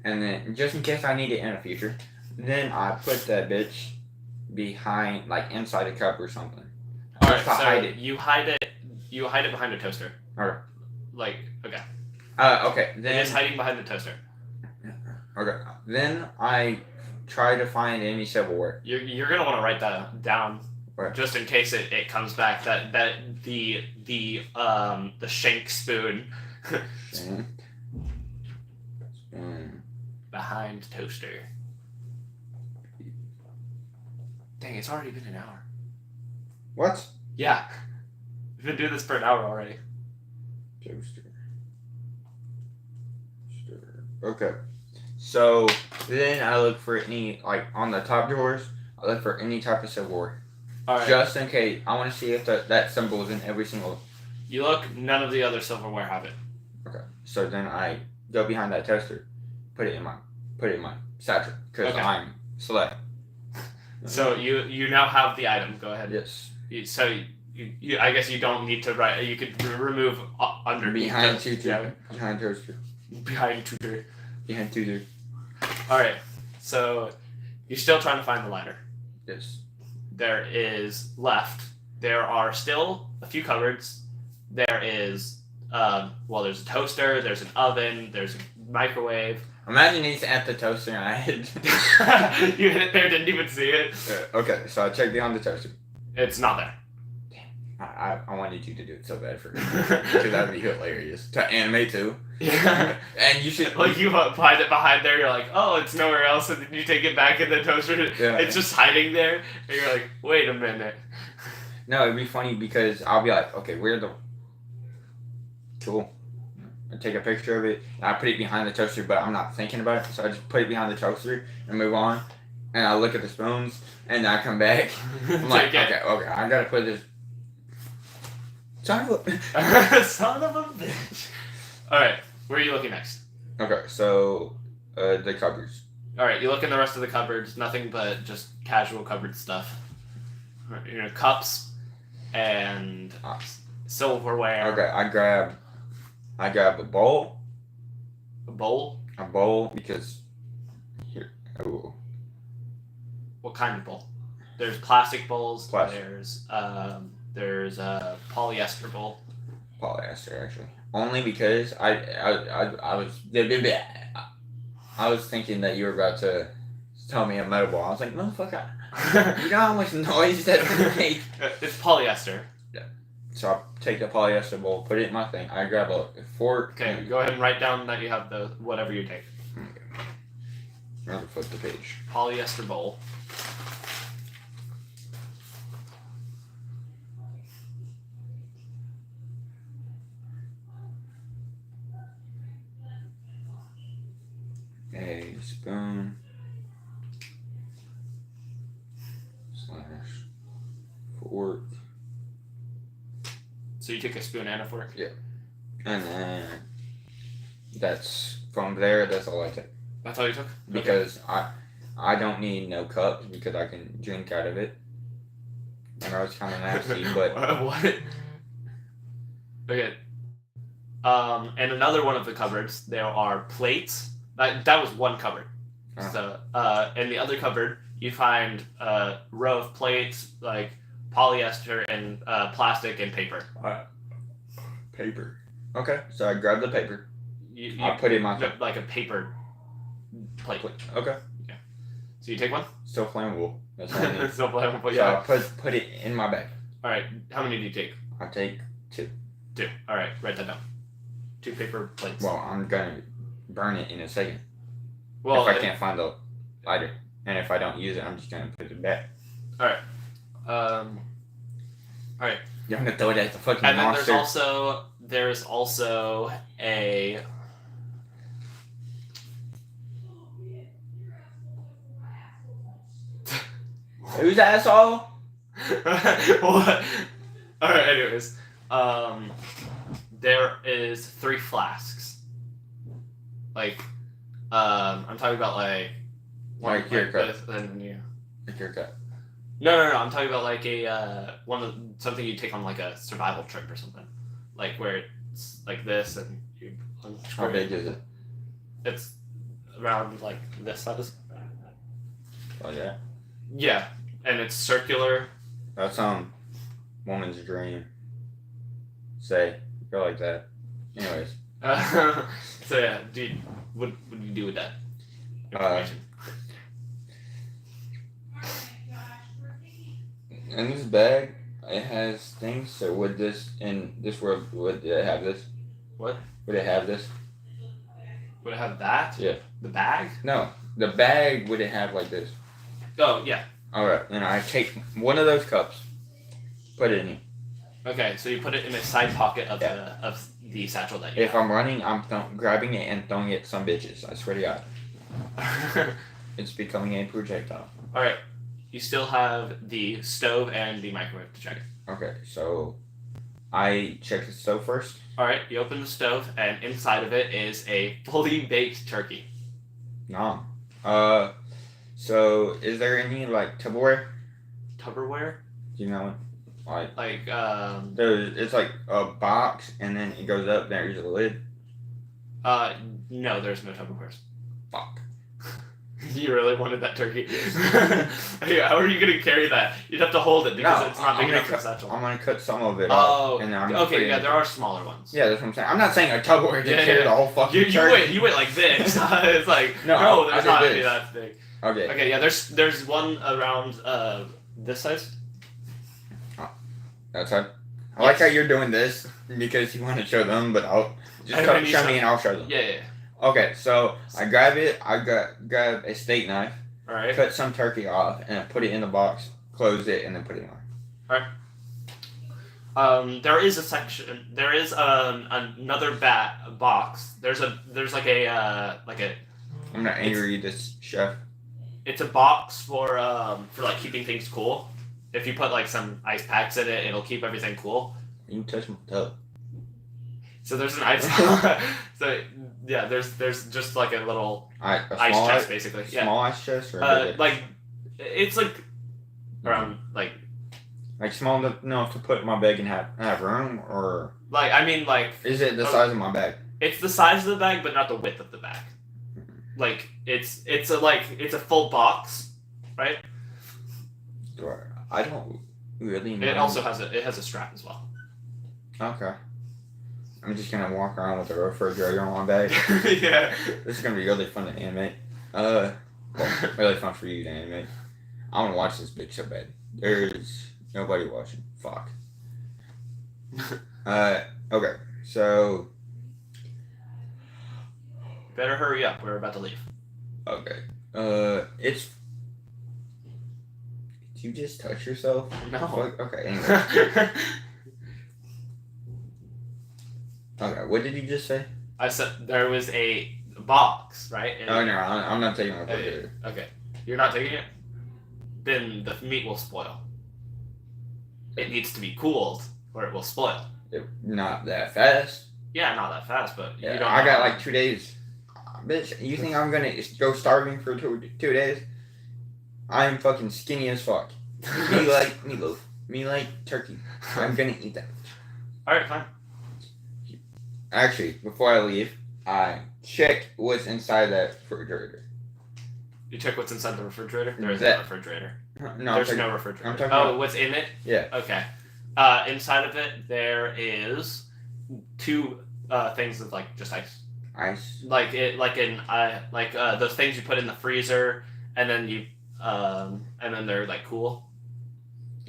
[SPEAKER 1] and then just in case I need it in the future, then I put that bitch behind, like inside a cup or something.
[SPEAKER 2] All right,
[SPEAKER 1] Just to
[SPEAKER 2] so
[SPEAKER 1] hide it.
[SPEAKER 2] you hide it. You hide it behind a toaster.
[SPEAKER 1] Okay.
[SPEAKER 2] Like okay,
[SPEAKER 1] Okay.
[SPEAKER 2] it
[SPEAKER 1] Then
[SPEAKER 2] is hiding behind the toaster.
[SPEAKER 1] okay. Then I try to find any silverware.
[SPEAKER 2] You're gonna want to write that down,
[SPEAKER 1] Where?
[SPEAKER 2] just in case it comes back that the shank spoon
[SPEAKER 1] Spoon.
[SPEAKER 2] behind toaster. Dang, it's already been an hour.
[SPEAKER 1] What?
[SPEAKER 2] Yeah, we've been doing this for an hour already.
[SPEAKER 1] Toaster. Okay. So then I look for any, like on the top drawers, I look for any type of silverware.
[SPEAKER 2] All right.
[SPEAKER 1] Just in case. I want to see if that symbol is in every single.
[SPEAKER 2] You look. None of the other silverware have it.
[SPEAKER 1] Okay. So then I go behind that toaster, put it in my satchel because
[SPEAKER 2] Okay.
[SPEAKER 1] I'm select.
[SPEAKER 2] So you now have the item. Go ahead.
[SPEAKER 1] Yes.
[SPEAKER 2] So you I guess you don't need to write. You could remove underneath.
[SPEAKER 1] Behind
[SPEAKER 2] the-
[SPEAKER 1] toaster.
[SPEAKER 2] yeah,
[SPEAKER 1] Behind toaster.
[SPEAKER 2] behind tutor.
[SPEAKER 1] Behind toaster.
[SPEAKER 2] All right. So you're still trying to find the lighter.
[SPEAKER 1] Yes.
[SPEAKER 2] There is left. There are still a few cupboards. There is there's a toaster. There's an oven. There's a microwave.
[SPEAKER 1] Imagine he's at the toaster and I hit.
[SPEAKER 2] You hit it there, didn't even see it.
[SPEAKER 1] Okay, so I check behind the toaster.
[SPEAKER 2] It's not there.
[SPEAKER 1] I wanted you to do it so bad for me. Because that would be hilarious. To animate too.
[SPEAKER 2] Yeah.
[SPEAKER 1] And you should.
[SPEAKER 2] Like you find it behind there, you're like, oh, it's nowhere else, and then you take it back in the toaster.
[SPEAKER 1] Yeah.
[SPEAKER 2] It's just hiding there, and you're like, wait a minute.
[SPEAKER 1] No, it'd be funny because I'll be like, okay, where the. Cool. I take a picture of it and I put it behind the toaster, but I'm not thinking about it, so I just put it behind the toaster and move on. And I look at the spoons and I come back. I'm like,
[SPEAKER 2] Take it.
[SPEAKER 1] okay, I gotta put this. Son of a.
[SPEAKER 2] Son of a bitch. All right, where are you looking next?
[SPEAKER 1] Okay, so the cupboards.
[SPEAKER 2] All right, you look in the rest of the cupboards. Nothing but just casual cupboard stuff. Cups and silverware.
[SPEAKER 1] Okay, I grab a bowl.
[SPEAKER 2] A bowl.
[SPEAKER 1] A bowl because here. Oh,
[SPEAKER 2] What kind of bowl? There's plastic bowls.
[SPEAKER 1] Plastic.
[SPEAKER 2] There's a polyester bowl.
[SPEAKER 1] polyester actually. Only because I was thinking that you were about to tell me a metal ball. I was like, motherfucker, you know how much noise that would make?
[SPEAKER 2] It's polyester.
[SPEAKER 1] So I take the polyester bowl, put it in my thing. I grab a fork.
[SPEAKER 2] Okay, go ahead and write down that you have the whatever you take.
[SPEAKER 1] I'm gonna flip the page.
[SPEAKER 2] Polyester bowl.
[SPEAKER 1] A spoon slash fork,
[SPEAKER 2] So you take a spoon and a fork.
[SPEAKER 1] and then that's from there. That's all I take
[SPEAKER 2] That's all you took.
[SPEAKER 1] because I don't need no cups because I can drink out of it. I know it's kind of nasty, but
[SPEAKER 2] what? Okay. And another one of the cupboards, there are plates. That was one cupboard.
[SPEAKER 1] Ah.
[SPEAKER 2] So, in the other cupboard, you find a row of plates like polyester and plastic and paper.
[SPEAKER 1] paper. Okay, so I grab the paper.
[SPEAKER 2] You
[SPEAKER 1] I put it in my
[SPEAKER 2] like a paper plate.
[SPEAKER 1] Okay,
[SPEAKER 2] So you take one.
[SPEAKER 1] still flammable. That's all I need.
[SPEAKER 2] So flammable,
[SPEAKER 1] So
[SPEAKER 2] yeah.
[SPEAKER 1] I put it in my bag.
[SPEAKER 2] All right. How many do you take?
[SPEAKER 1] I take 2.
[SPEAKER 2] 2. All right. Write that down. 2 paper plates.
[SPEAKER 1] Well, I'm gonna burn it in a second
[SPEAKER 2] Well,
[SPEAKER 1] if I can't find the lighter, and if I don't use it, I'm just gonna put it back.
[SPEAKER 2] all right.
[SPEAKER 1] You're gonna throw it at the fucking
[SPEAKER 2] And then
[SPEAKER 1] monster.
[SPEAKER 2] there's also a
[SPEAKER 1] Who's asshole?
[SPEAKER 2] what? All right. Anyways, there is 3 flasks. Like, I'm talking about like one
[SPEAKER 1] Like here,
[SPEAKER 2] this, and you.
[SPEAKER 1] Take your cut.
[SPEAKER 2] No. I'm talking about like a something you take on like a survival trip or something, like where it's like this and you unscrew
[SPEAKER 1] How
[SPEAKER 2] it.
[SPEAKER 1] big is it?
[SPEAKER 2] It's around like this size.
[SPEAKER 1] Oh yeah.
[SPEAKER 2] Yeah, and it's circular.
[SPEAKER 1] That's woman's dream. Say, go like that. Anyways,
[SPEAKER 2] So yeah, what do you do with that information?
[SPEAKER 1] in this bag, it has things. So would would it have this?
[SPEAKER 2] What?
[SPEAKER 1] Would it have this?
[SPEAKER 2] Would it have that?
[SPEAKER 1] Yeah.
[SPEAKER 2] The bag?
[SPEAKER 1] No, the bag would it have like this?
[SPEAKER 2] Oh yeah.
[SPEAKER 1] All right, and I take one of those cups, put it in here.
[SPEAKER 2] Okay, so you put it in a side pocket of the satchel that you
[SPEAKER 1] If I'm running, I'm grabbing it and throwing it at some bitches. I swear to God,
[SPEAKER 2] have.
[SPEAKER 1] it's becoming a projectile.
[SPEAKER 2] All right. You still have the stove and the microwave to check.
[SPEAKER 1] Okay, so I check the stove first.
[SPEAKER 2] All right. You open the stove, and inside of it is a fully baked turkey.
[SPEAKER 1] No. So is there any like Tupperware?
[SPEAKER 2] Tupperware?
[SPEAKER 1] Do you know? Like it's like a box and then it goes up. There's a lid.
[SPEAKER 2] No, there's no Tupperwares.
[SPEAKER 1] Fuck.
[SPEAKER 2] You really wanted that turkey. Hey, how are you gonna carry that? You'd have to hold it because it's not big enough for the satchel.
[SPEAKER 1] I'm gonna cut some of it
[SPEAKER 2] Oh,
[SPEAKER 1] off. And then I'm gonna put
[SPEAKER 2] okay.
[SPEAKER 1] it
[SPEAKER 2] Yeah,
[SPEAKER 1] in.
[SPEAKER 2] there are smaller ones.
[SPEAKER 1] Yeah, that's what I'm saying. I'm not saying a Tupperware to
[SPEAKER 2] Yeah,
[SPEAKER 1] carry
[SPEAKER 2] yeah.
[SPEAKER 1] the whole fucking
[SPEAKER 2] You
[SPEAKER 1] turkey.
[SPEAKER 2] went like this. It's like
[SPEAKER 1] No,
[SPEAKER 2] no,
[SPEAKER 1] I
[SPEAKER 2] there's
[SPEAKER 1] did
[SPEAKER 2] not
[SPEAKER 1] this.
[SPEAKER 2] any that big.
[SPEAKER 1] Okay.
[SPEAKER 2] Okay, yeah, there's one around this size.
[SPEAKER 1] That's how. I like how you're doing this because you want to show them, but I'll just
[SPEAKER 2] And
[SPEAKER 1] come,
[SPEAKER 2] then you
[SPEAKER 1] show me
[SPEAKER 2] show-
[SPEAKER 1] and I'll show them.
[SPEAKER 2] Yeah.
[SPEAKER 1] Okay, so I grab it. I grab a steak knife,
[SPEAKER 2] All right.
[SPEAKER 1] cut some turkey off, and I put it in the box, close it, and then put it on.
[SPEAKER 2] There is a section. There is another box. There's like a
[SPEAKER 1] I'm not angry. This chef.
[SPEAKER 2] it's a box for like keeping things cool. If you put like some ice packs in it, it'll keep everything cool.
[SPEAKER 1] You touch my toe.
[SPEAKER 2] So there's an ice. So yeah, there's just like a little
[SPEAKER 1] A
[SPEAKER 2] ice
[SPEAKER 1] small
[SPEAKER 2] chest basically. Yeah.
[SPEAKER 1] Small ice chest or a big
[SPEAKER 2] Like it's like around like
[SPEAKER 1] small enough to put in my bag and have room, or
[SPEAKER 2] I mean like
[SPEAKER 1] is it the size of my bag?
[SPEAKER 2] it's the size of the bag but not the width of the bag. Like it's a full box, right?
[SPEAKER 1] I don't really know.
[SPEAKER 2] It also has a strap as well.
[SPEAKER 1] Okay. I'm just gonna walk around with a refrigerator on my bag.
[SPEAKER 2] Yeah.
[SPEAKER 1] This is gonna be really fun to animate. Well, really fun for you to animate. I wanna watch this bitch so bad. There's nobody watching. Fuck. Okay. So
[SPEAKER 2] Better hurry up. We're about to leave.
[SPEAKER 1] okay. It's. Did you just touch yourself?
[SPEAKER 2] No.
[SPEAKER 1] Fuck, okay. Anyway. Okay. What did you just say?
[SPEAKER 2] I said there was a box, right? And
[SPEAKER 1] Oh no, I'm not taking my refrigerator.
[SPEAKER 2] Okay. You're not taking it? Then the meat will spoil. It needs to be cooled or it will spoil.
[SPEAKER 1] Not that fast.
[SPEAKER 2] Yeah, not that fast, but
[SPEAKER 1] Yeah,
[SPEAKER 2] you don't
[SPEAKER 1] I
[SPEAKER 2] know.
[SPEAKER 1] got like 2 days. Bitch, you think I'm gonna go starving for 2 days? I am fucking skinny as fuck. Me like meatloaf. Me like turkey. I'm gonna eat that.
[SPEAKER 2] Alright, fine.
[SPEAKER 1] Actually, before I leave, I check what's inside that refrigerator.
[SPEAKER 2] You check what's inside the refrigerator? There is
[SPEAKER 1] That-
[SPEAKER 2] no refrigerator.
[SPEAKER 1] No,
[SPEAKER 2] There's
[SPEAKER 1] I'm
[SPEAKER 2] no
[SPEAKER 1] talking-
[SPEAKER 2] refrigerator.
[SPEAKER 1] I'm talking
[SPEAKER 2] oh,
[SPEAKER 1] about-
[SPEAKER 2] what's in it?
[SPEAKER 1] Yeah.
[SPEAKER 2] Okay. Inside of it, there is 2 things of like just ice.
[SPEAKER 1] ice.
[SPEAKER 2] Like it, like in those things you put in the freezer, and then and then they're like cool.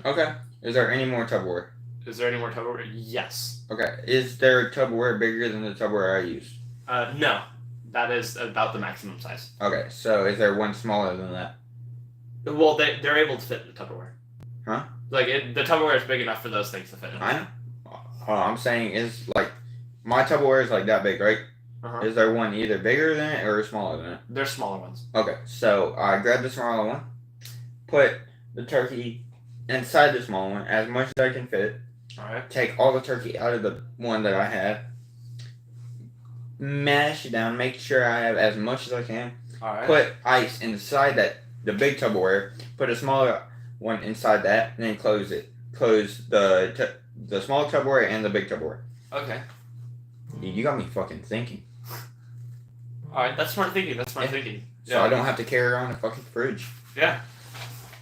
[SPEAKER 1] Okay. Is there any more Tupperware?
[SPEAKER 2] Is there any more Tupperware? Yes.
[SPEAKER 1] Okay. Is there Tupperware bigger than the Tupperware I use?
[SPEAKER 2] No, that is about the maximum size.
[SPEAKER 1] Okay. So is there one smaller than that?
[SPEAKER 2] Well, they're able to fit in the Tupperware.
[SPEAKER 1] Huh?
[SPEAKER 2] Like the Tupperware is big enough for those things to fit in.
[SPEAKER 1] I know. I'm saying is like my Tupperware is like that big, right?
[SPEAKER 2] Uh-huh.
[SPEAKER 1] Is there one either bigger than it or smaller than it?
[SPEAKER 2] They're smaller ones.
[SPEAKER 1] Okay, so I grab the smaller one, put the turkey inside the small one as much as I can fit,
[SPEAKER 2] All right.
[SPEAKER 1] take all the turkey out of the one that I have, mash it down, make sure I have as much as I can,
[SPEAKER 2] All right.
[SPEAKER 1] put ice inside the big Tupperware, put a smaller one inside that, and then close it. Close the small Tupperware and the big Tupperware.
[SPEAKER 2] Okay.
[SPEAKER 1] You got me fucking thinking.
[SPEAKER 2] All right. That's smart thinking. That's smart
[SPEAKER 1] Yeah.
[SPEAKER 2] thinking.
[SPEAKER 1] So I don't have to carry around a fucking fridge.
[SPEAKER 2] Yeah.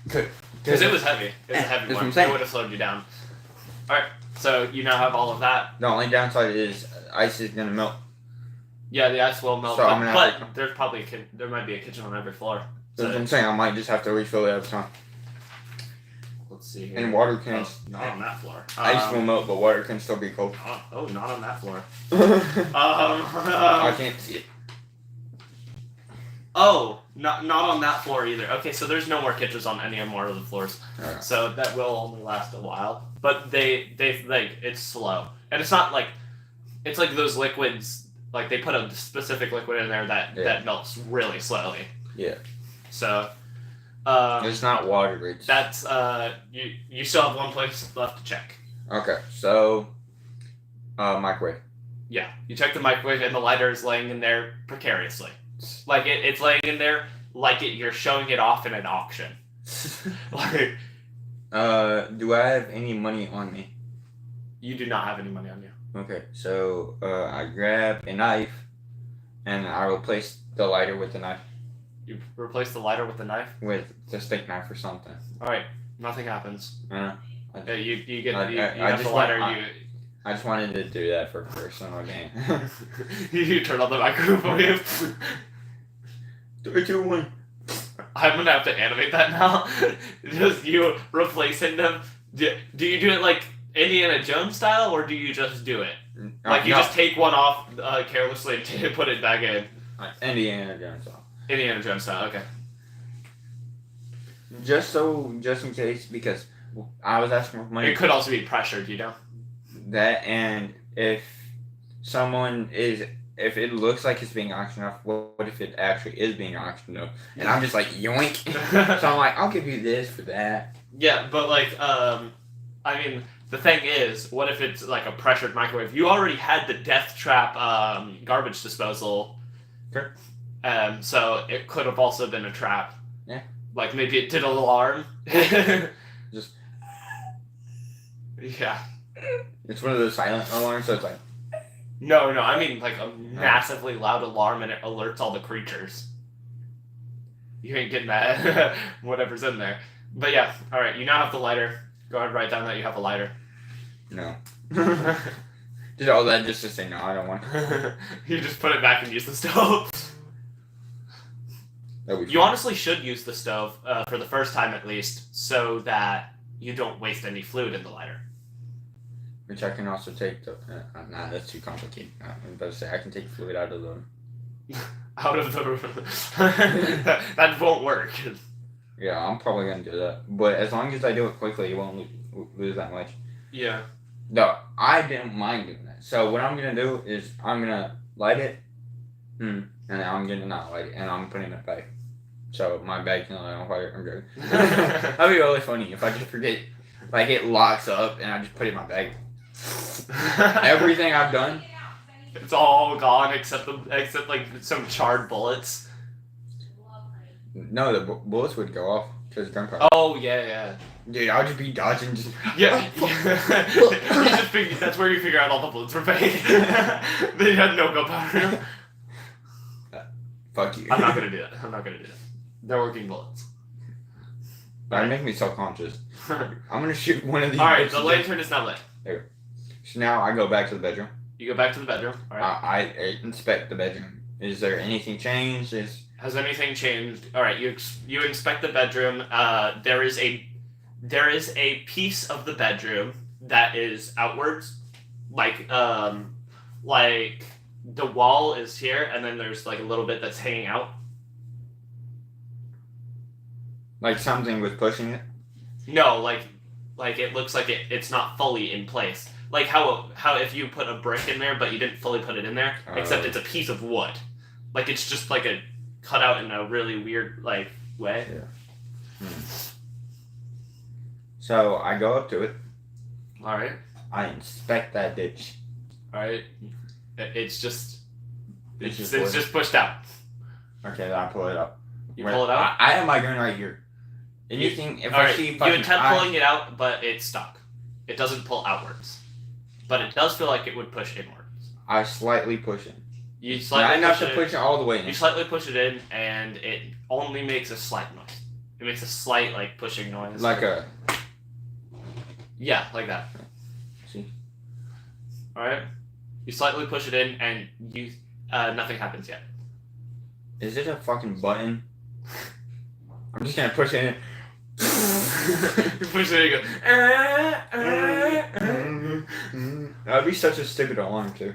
[SPEAKER 2] Because it was heavy. It was a heavy
[SPEAKER 1] That's what
[SPEAKER 2] one.
[SPEAKER 1] I'm saying.
[SPEAKER 2] It would have slowed you down. All right. So you now have all of that.
[SPEAKER 1] The only downside is ice is gonna melt.
[SPEAKER 2] Yeah, the ice will melt,
[SPEAKER 1] So I'm gonna have
[SPEAKER 2] but there's probably there might be a kitchen on every floor.
[SPEAKER 1] That's what
[SPEAKER 2] So
[SPEAKER 1] I'm saying. I might just have to refill it every time.
[SPEAKER 2] let's see here.
[SPEAKER 1] And water
[SPEAKER 2] Oh,
[SPEAKER 1] cans.
[SPEAKER 2] not on that floor.
[SPEAKER 1] Ice will melt, but water can still be cold.
[SPEAKER 2] Oh, not on that floor.
[SPEAKER 1] I can't see it.
[SPEAKER 2] Oh, not on that floor either. Okay, so there's no more kitchens on any more of the floors.
[SPEAKER 1] Alright.
[SPEAKER 2] So that will only last a while. But they like it's slow. And it's not like it's like those liquids like they put a specific liquid in there that melts really slowly.
[SPEAKER 1] Yeah.
[SPEAKER 2] So
[SPEAKER 1] It's not water. It's
[SPEAKER 2] that's you still have one place left to check.
[SPEAKER 1] okay. So, microwave.
[SPEAKER 2] Yeah. You check the microwave and the lighter is laying in there precariously. Like it's laying in there like you're showing it off in an auction. Like
[SPEAKER 1] Do I have any money on me?
[SPEAKER 2] you do not have any money on you.
[SPEAKER 1] Okay. So, I grab a knife, and I replace the lighter with the knife,
[SPEAKER 2] You replace the lighter with the knife.
[SPEAKER 1] with the steak knife or something.
[SPEAKER 2] All right, nothing happens.
[SPEAKER 1] Uh,
[SPEAKER 2] You get
[SPEAKER 1] I-
[SPEAKER 2] you
[SPEAKER 1] I
[SPEAKER 2] have
[SPEAKER 1] just
[SPEAKER 2] the lighter.
[SPEAKER 1] want- I just wanted to do that for personal gain.
[SPEAKER 2] You turn on the microwave for you.
[SPEAKER 1] 3, 2, 1.
[SPEAKER 2] I'm gonna have to animate that now. Just you replacing them. Do you do it like Indiana Jones style, or do you just do it? Like you just take one off carelessly and put it back in?
[SPEAKER 1] Indiana Jones.
[SPEAKER 2] Indiana Jones style. Okay.
[SPEAKER 1] Just in case, because I was asking for money.
[SPEAKER 2] It could also be pressured, you know.
[SPEAKER 1] That, and if it looks like it's being auctioned off, what if it actually is being auctioned off? And I'm just like, yoink. So I'm like, I'll give you this for that.
[SPEAKER 2] Yeah, but like, I mean, the thing is, what if it's like a pressured microwave? You already had the death trap garbage disposal.
[SPEAKER 1] Okay.
[SPEAKER 2] So it could have also been a trap.
[SPEAKER 1] Yeah.
[SPEAKER 2] Like maybe it did alarm.
[SPEAKER 1] Just-
[SPEAKER 2] Yeah.
[SPEAKER 1] It's one of those silent alarms, so it's like,
[SPEAKER 2] No, I mean like a massively loud alarm and it alerts all the creatures. You ain't getting that. Whatever's in there. But yeah, alright, you now have the lighter. Go ahead and write down that you have a lighter.
[SPEAKER 1] no. Did all that just to say, no, I don't want
[SPEAKER 2] You just put it back and use the stove.
[SPEAKER 1] that.
[SPEAKER 2] You honestly should use the stove for the first time at least, so that you don't waste any fluid in the lighter.
[SPEAKER 1] which I can also take the. Nah, that's too complicated. I'm about to say I can take fluid out of the.
[SPEAKER 2] Out of the that won't work.
[SPEAKER 1] Yeah, I'm probably gonna do that. But as long as I do it quickly, it won't lose that much.
[SPEAKER 2] Yeah.
[SPEAKER 1] No, I didn't mind doing that. So what I'm gonna do is I'm gonna light it, and then I'm gonna not light it, and I'm putting it back. So my bag's not on fire. I'm joking. That'd be really funny if I just forget. Like it locks up, and I just put it in my bag. Everything I've done.
[SPEAKER 2] It's all gone except like some charred bullets.
[SPEAKER 1] No, the bullets would go off because gunpowder.
[SPEAKER 2] Oh yeah.
[SPEAKER 1] Dude, I'll just be dodging. Just
[SPEAKER 2] Yeah. That's where you figure out all the bullets were fake. They had no gunpowder.
[SPEAKER 1] Fuck you.
[SPEAKER 2] I'm not gonna do that. They're working bullets.
[SPEAKER 1] That make me self-conscious. I'm gonna shoot one of these.
[SPEAKER 2] Alright,
[SPEAKER 1] bitches.
[SPEAKER 2] the lantern is now lit.
[SPEAKER 1] So now I go back to the bedroom.
[SPEAKER 2] You go back to the bedroom. Alright.
[SPEAKER 1] I inspect the bedroom. Is there anything changed?
[SPEAKER 2] Has anything changed? Alright, you inspect the bedroom. There is a piece of the bedroom that is outwards. Like the wall is here, and then there's like a little bit that's hanging out.
[SPEAKER 1] Like something was pushing it?
[SPEAKER 2] No, like it looks like it's not fully in place. Like how if you put a brick in there but you didn't fully put it in there, except it's a piece of wood. Like it's just like a cutout in a really weird like way.
[SPEAKER 1] Yeah. So I go up to it.
[SPEAKER 2] All right.
[SPEAKER 1] I inspect that ditch.
[SPEAKER 2] All right. It's just
[SPEAKER 1] It's
[SPEAKER 2] it's
[SPEAKER 1] just wood.
[SPEAKER 2] just pushed out.
[SPEAKER 1] Okay, then I pull it up.
[SPEAKER 2] You pull it out.
[SPEAKER 1] I have my gun right here. Anything, if
[SPEAKER 2] All
[SPEAKER 1] I
[SPEAKER 2] right.
[SPEAKER 1] see
[SPEAKER 2] You
[SPEAKER 1] fucking
[SPEAKER 2] attempt
[SPEAKER 1] eye-
[SPEAKER 2] pulling it out, but it's stuck. It doesn't pull outwards, but it does feel like it would push inwards.
[SPEAKER 1] I slightly push it.
[SPEAKER 2] You
[SPEAKER 1] Not
[SPEAKER 2] slightly
[SPEAKER 1] enough
[SPEAKER 2] push
[SPEAKER 1] to
[SPEAKER 2] it.
[SPEAKER 1] push it all the way in.
[SPEAKER 2] You slightly push it in, and it only makes a slight noise. It makes a slight like pushing noise.
[SPEAKER 1] Like a.
[SPEAKER 2] Yeah, like that.
[SPEAKER 1] See?
[SPEAKER 2] All right. You slightly push it in, and you nothing happens yet.
[SPEAKER 1] Is it a fucking button? I'm just gonna push it in.
[SPEAKER 2] You push it in, and you
[SPEAKER 1] That would be such a stupid alarm too.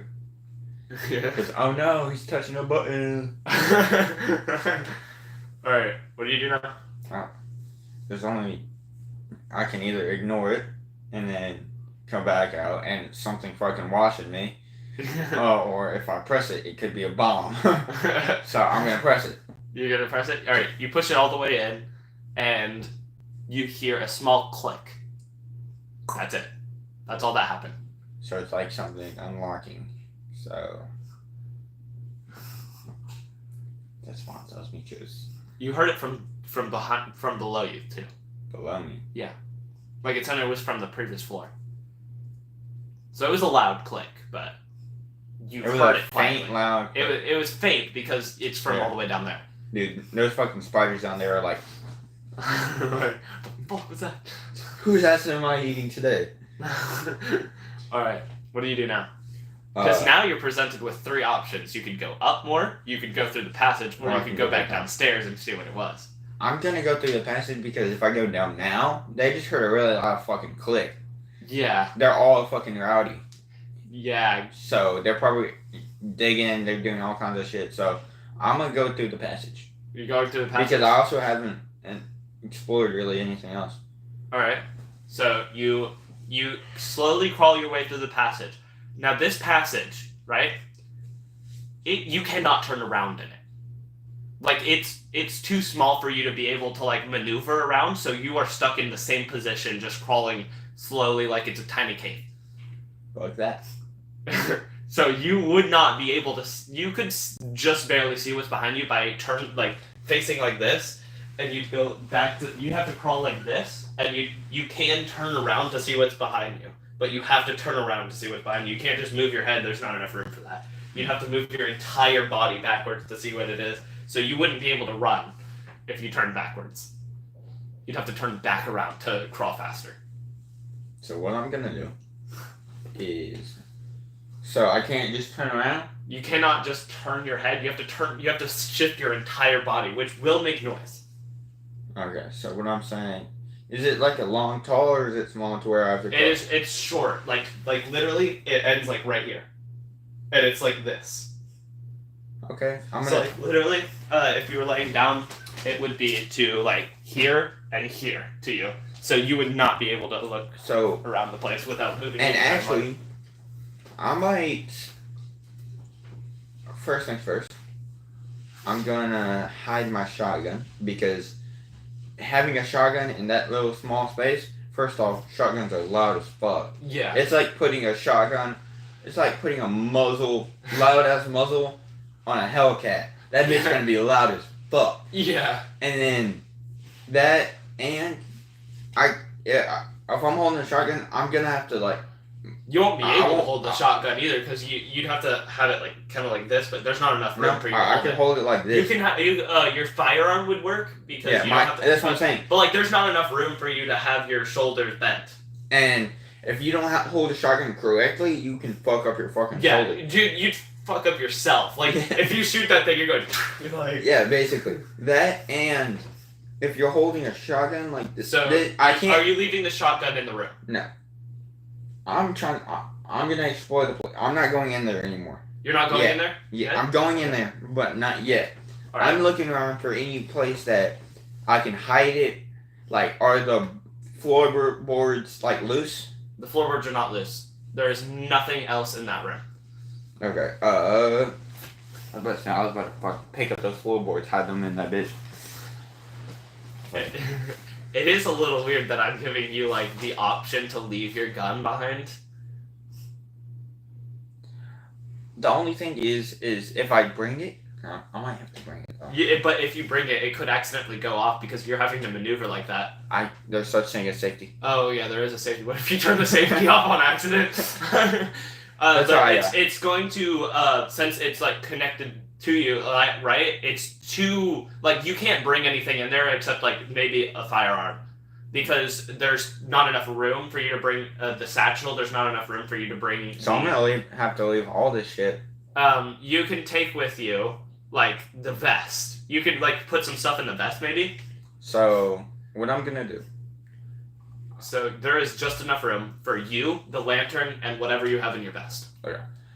[SPEAKER 2] go. Yeah.
[SPEAKER 1] Cause oh no, he's touching a button.
[SPEAKER 2] All right. What do you do now?
[SPEAKER 1] There's only I can either ignore it and then come back out and something fucking washing me, or if I press it, it could be a bomb. So I'm gonna press it.
[SPEAKER 2] You're gonna press it. All right. You push it all the way in, and you hear a small click. That's it. That's all that happened.
[SPEAKER 1] So it's like something unlocking. So that's why it tells me choose
[SPEAKER 2] You heard it from below you too.
[SPEAKER 1] below me.
[SPEAKER 2] Like it sounded it was from the previous floor. So it was a loud click, but you
[SPEAKER 1] It was
[SPEAKER 2] heard
[SPEAKER 1] a
[SPEAKER 2] it
[SPEAKER 1] faint,
[SPEAKER 2] finally.
[SPEAKER 1] loud.
[SPEAKER 2] It was faint because it's from
[SPEAKER 1] Yeah.
[SPEAKER 2] all the way down there.
[SPEAKER 1] Dude, those fucking spiders down there are like,
[SPEAKER 2] Right. What was that?
[SPEAKER 1] whose ass am I eating today?
[SPEAKER 2] All right. What do you do now? Because
[SPEAKER 1] Uh,
[SPEAKER 2] now you're presented with three options. You could go up more, you could go through the passage, or
[SPEAKER 1] Or
[SPEAKER 2] you
[SPEAKER 1] I
[SPEAKER 2] could
[SPEAKER 1] can
[SPEAKER 2] go
[SPEAKER 1] go
[SPEAKER 2] back
[SPEAKER 1] back down.
[SPEAKER 2] downstairs and see what it was.
[SPEAKER 1] I'm gonna go through the passage because if I go down now, they just heard a really loud fucking click.
[SPEAKER 2] Yeah.
[SPEAKER 1] They're all fucking rowdy.
[SPEAKER 2] Yeah.
[SPEAKER 1] So they're probably digging, they're doing all kinds of shit. So I'm gonna go through the passage.
[SPEAKER 2] You're going through the passage.
[SPEAKER 1] Because I also haven't explored really anything else.
[SPEAKER 2] All right. So you slowly crawl your way through the passage. Now this passage, right? You cannot turn around in it. Like it's too small for you to be able to like maneuver around, so you are stuck in the same position, just crawling slowly like it's a tiny cave.
[SPEAKER 1] Like that.
[SPEAKER 2] So you would not be able to. You could just barely see what's behind you by facing like this, and you'd go back to. You have to crawl like this, and you can turn around to see what's behind you, but you have to turn around to see what's behind you. You can't just move your head. There's not enough room for that. You'd have to move your entire body backwards to see what it is. So you wouldn't be able to run if you turned backwards. You'd have to turn back around to crawl faster.
[SPEAKER 1] So what I'm gonna do is, so I can't just turn around.
[SPEAKER 2] You cannot just turn your head. You have to shift your entire body, which will make noise.
[SPEAKER 1] Okay. So what I'm saying, Is it like a long tall or is it small to where I have to?
[SPEAKER 2] It's short. Like literally, it ends like right here, and it's like this.
[SPEAKER 1] Okay, I'm
[SPEAKER 2] So
[SPEAKER 1] gonna.
[SPEAKER 2] like literally, if you were laying down, it would be to like here and here to you. So you would not be able to look
[SPEAKER 1] So
[SPEAKER 2] around the place without moving.
[SPEAKER 1] and
[SPEAKER 2] your camera.
[SPEAKER 1] actually, I might. First things first. I'm gonna hide my shotgun because having a shotgun in that little small space. First off, shotguns are loud as fuck.
[SPEAKER 2] Yeah.
[SPEAKER 1] It's like putting a shotgun. It's like putting a muzzle, loud ass muzzle, on a Hellcat. That bitch gonna be loud as fuck.
[SPEAKER 2] Yeah.
[SPEAKER 1] And then that, and if I'm holding a shotgun, I'm gonna have to like.
[SPEAKER 2] You won't be
[SPEAKER 1] I
[SPEAKER 2] able to
[SPEAKER 1] won't-
[SPEAKER 2] hold the shotgun either because you'd have to have it like kind of like this, but there's not enough room
[SPEAKER 1] No,
[SPEAKER 2] for you to
[SPEAKER 1] I
[SPEAKER 2] hold
[SPEAKER 1] can
[SPEAKER 2] it.
[SPEAKER 1] hold it like
[SPEAKER 2] You
[SPEAKER 1] this.
[SPEAKER 2] can have your firearm would work because
[SPEAKER 1] Yeah,
[SPEAKER 2] you don't have to.
[SPEAKER 1] that's what I'm saying.
[SPEAKER 2] But like, there's not enough room for you to have your shoulders bent.
[SPEAKER 1] And if you don't hold a shotgun correctly, you can fuck up your fucking
[SPEAKER 2] Yeah,
[SPEAKER 1] shoulder.
[SPEAKER 2] dude, you'd fuck up yourself. Like if you shoot that thing, you're going. You're like.
[SPEAKER 1] Yeah, basically that, and if you're holding a shotgun like this,
[SPEAKER 2] So
[SPEAKER 1] I can't.
[SPEAKER 2] Are you leaving the shotgun in the room?
[SPEAKER 1] I'm trying. I'm gonna explore the place. I'm not going in there anymore.
[SPEAKER 2] You're not going
[SPEAKER 1] Yeah.
[SPEAKER 2] in there.
[SPEAKER 1] Yeah,
[SPEAKER 2] Yeah.
[SPEAKER 1] I'm going in there, but not yet.
[SPEAKER 2] All right.
[SPEAKER 1] I'm looking around for any place that I can hide it. Like, are the floorboards like loose?
[SPEAKER 2] The floorboards are not loose. There is nothing else in that room.
[SPEAKER 1] Okay. I was about to say, I was about to fucking pick up those floorboards, hide them in that bitch.
[SPEAKER 2] It is a little weird that I'm giving you like the option to leave your gun behind.
[SPEAKER 1] The only thing is if I bring it, I might have to bring it. Though.
[SPEAKER 2] But if you bring it, it could accidentally go off because you're having to maneuver like that.
[SPEAKER 1] There's such thing as safety.
[SPEAKER 2] Oh yeah, there is a safety. What if you turn the safety off on accident?
[SPEAKER 1] That's
[SPEAKER 2] but
[SPEAKER 1] alright,
[SPEAKER 2] it's going to since it's like connected to you, right? It's too like you can't bring anything in there except like maybe a firearm. Because there's not enough room for you to bring the satchel. There's not enough room for you to bring.
[SPEAKER 1] So I'm gonna have to leave all this shit.
[SPEAKER 2] You can take with you like the vest. You could like put some stuff in the vest, maybe.
[SPEAKER 1] So what I'm gonna do?
[SPEAKER 2] So there is just enough room for you, the lantern, and whatever you have in your vest.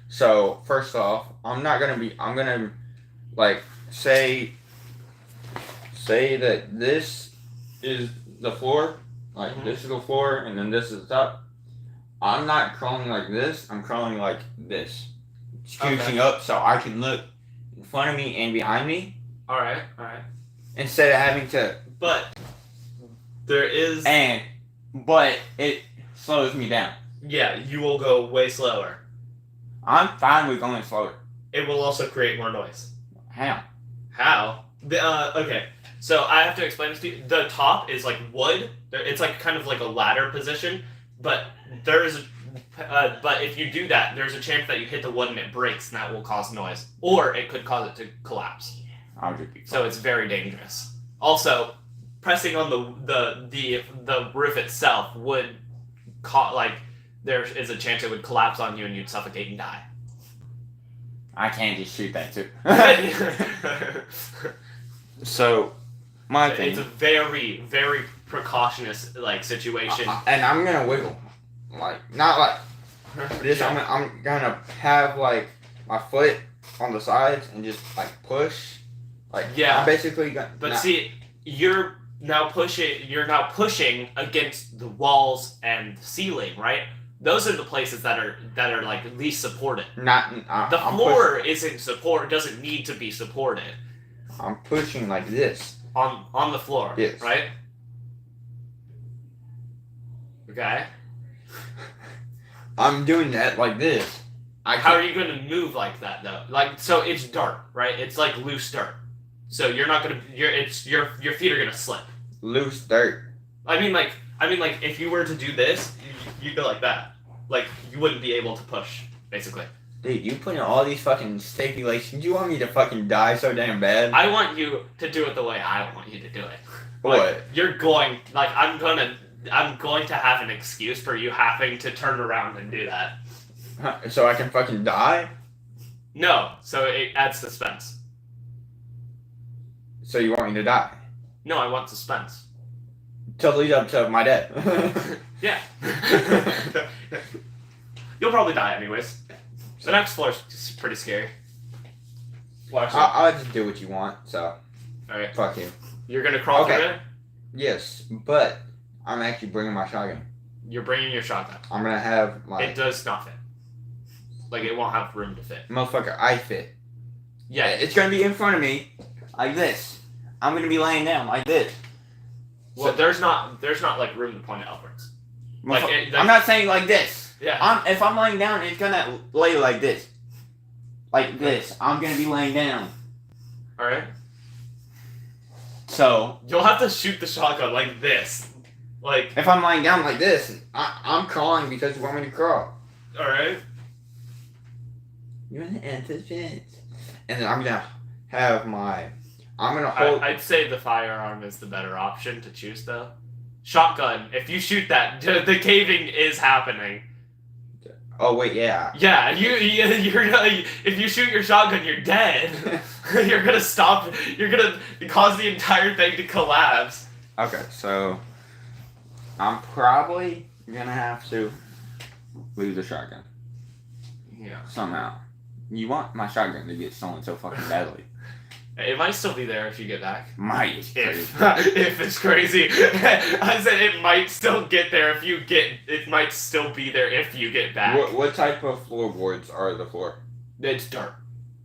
[SPEAKER 1] So first off, I'm gonna like say that this is the floor, like
[SPEAKER 2] Mhm.
[SPEAKER 1] this is the floor, and then this is the top. I'm not crawling like this. I'm crawling like this, scooching
[SPEAKER 2] Okay.
[SPEAKER 1] up so I can look in front of me and behind me
[SPEAKER 2] All right.
[SPEAKER 1] instead of having to.
[SPEAKER 2] But there is.
[SPEAKER 1] But it slows me down.
[SPEAKER 2] Yeah, you will go way slower.
[SPEAKER 1] I'm fine with going slower.
[SPEAKER 2] It will also create more noise.
[SPEAKER 1] How?
[SPEAKER 2] How? Okay. So I have to explain this to you. The top is like wood. It's like kind of like a ladder position, but but if you do that, there's a chance that you hit the wood and it breaks, and that will cause noise, or it could cause it to collapse.
[SPEAKER 1] I'll just be
[SPEAKER 2] So it's very dangerous. Also, pressing on the roof itself would there is a chance it would collapse on you and you'd suffocate and die.
[SPEAKER 1] I can't just shoot that too. So, my thing.
[SPEAKER 2] It's a very, very precautionist like situation.
[SPEAKER 1] And I'm gonna wiggle, like not like this.
[SPEAKER 2] Yeah.
[SPEAKER 1] I'm gonna have like my foot on the sides and just like push. Like
[SPEAKER 2] Yeah.
[SPEAKER 1] I'm basically gonna.
[SPEAKER 2] But see, you're now pushing against the walls and the ceiling, right? Those are the places that are like least supported.
[SPEAKER 1] not
[SPEAKER 2] The
[SPEAKER 1] I'm
[SPEAKER 2] floor doesn't need to be supported
[SPEAKER 1] I'm pushing like this.
[SPEAKER 2] on the floor,
[SPEAKER 1] Yes.
[SPEAKER 2] right? Okay.
[SPEAKER 1] I'm doing that like this.
[SPEAKER 2] How are you going to move like that though? Like, so it's dirt, right? It's like loose dirt. So you're not gonna. Your feet are gonna slip.
[SPEAKER 1] Loose dirt.
[SPEAKER 2] I mean, like if you were to do this, you'd go like that. Like you wouldn't be able to push, basically.
[SPEAKER 1] Dude, you put in all these fucking stipulations. You want me to fucking die so damn bad?
[SPEAKER 2] I want you to do it the way I want you to do it.
[SPEAKER 1] What?
[SPEAKER 2] Like, you're going. Like I'm going to have an excuse for you having to turn around and do that.
[SPEAKER 1] So I can fucking die?
[SPEAKER 2] No, so it adds suspense.
[SPEAKER 1] So you want me to die?
[SPEAKER 2] No, I want suspense.
[SPEAKER 1] totally up to my dad.
[SPEAKER 2] Yeah. You'll probably die anyways. The next floor is pretty scary. Well, actually,
[SPEAKER 1] I'll just do what you want. So
[SPEAKER 2] alright.
[SPEAKER 1] fuck you.
[SPEAKER 2] You're gonna crawl
[SPEAKER 1] Okay.
[SPEAKER 2] through it?
[SPEAKER 1] Yes, but I'm actually bringing my shotgun.
[SPEAKER 2] You're bringing your shotgun.
[SPEAKER 1] I'm gonna have my
[SPEAKER 2] It does not fit. Like, it won't have room to fit.
[SPEAKER 1] motherfucker. I fit.
[SPEAKER 2] Yeah,
[SPEAKER 1] It's gonna be in front of me, like this. I'm gonna be laying down like this.
[SPEAKER 2] well, there's not like room to point it upwards. Like,
[SPEAKER 1] I'm not saying like this.
[SPEAKER 2] Yeah.
[SPEAKER 1] If I'm laying down, it's gonna lay like this. Like this. I'm gonna be laying down.
[SPEAKER 2] Alright.
[SPEAKER 1] So
[SPEAKER 2] You'll have to shoot the shotgun like this. Like,
[SPEAKER 1] if I'm laying down like this, I'm crawling because you want me to crawl.
[SPEAKER 2] alright.
[SPEAKER 1] You're an antigen. And then I'm gonna have my. I'm gonna hold.
[SPEAKER 2] I'd say the firearm is the better option to choose, though. Shotgun, if you shoot that, the caving is happening.
[SPEAKER 1] Oh wait, yeah.
[SPEAKER 2] Yeah, you're gonna, if you shoot your shotgun, you're dead. You're gonna stop. You're gonna cause the entire thing to collapse.
[SPEAKER 1] Okay, so I'm probably gonna have to lose the shotgun
[SPEAKER 2] Yeah.
[SPEAKER 1] somehow. You want my shotgun to get stolen so fucking badly?
[SPEAKER 2] It might still be there if you get back.
[SPEAKER 1] Might.
[SPEAKER 2] If it's crazy. I said it might still get there if you get. It might still be there if you get back.
[SPEAKER 1] What type of floorboards are the floor?
[SPEAKER 2] It's dirt.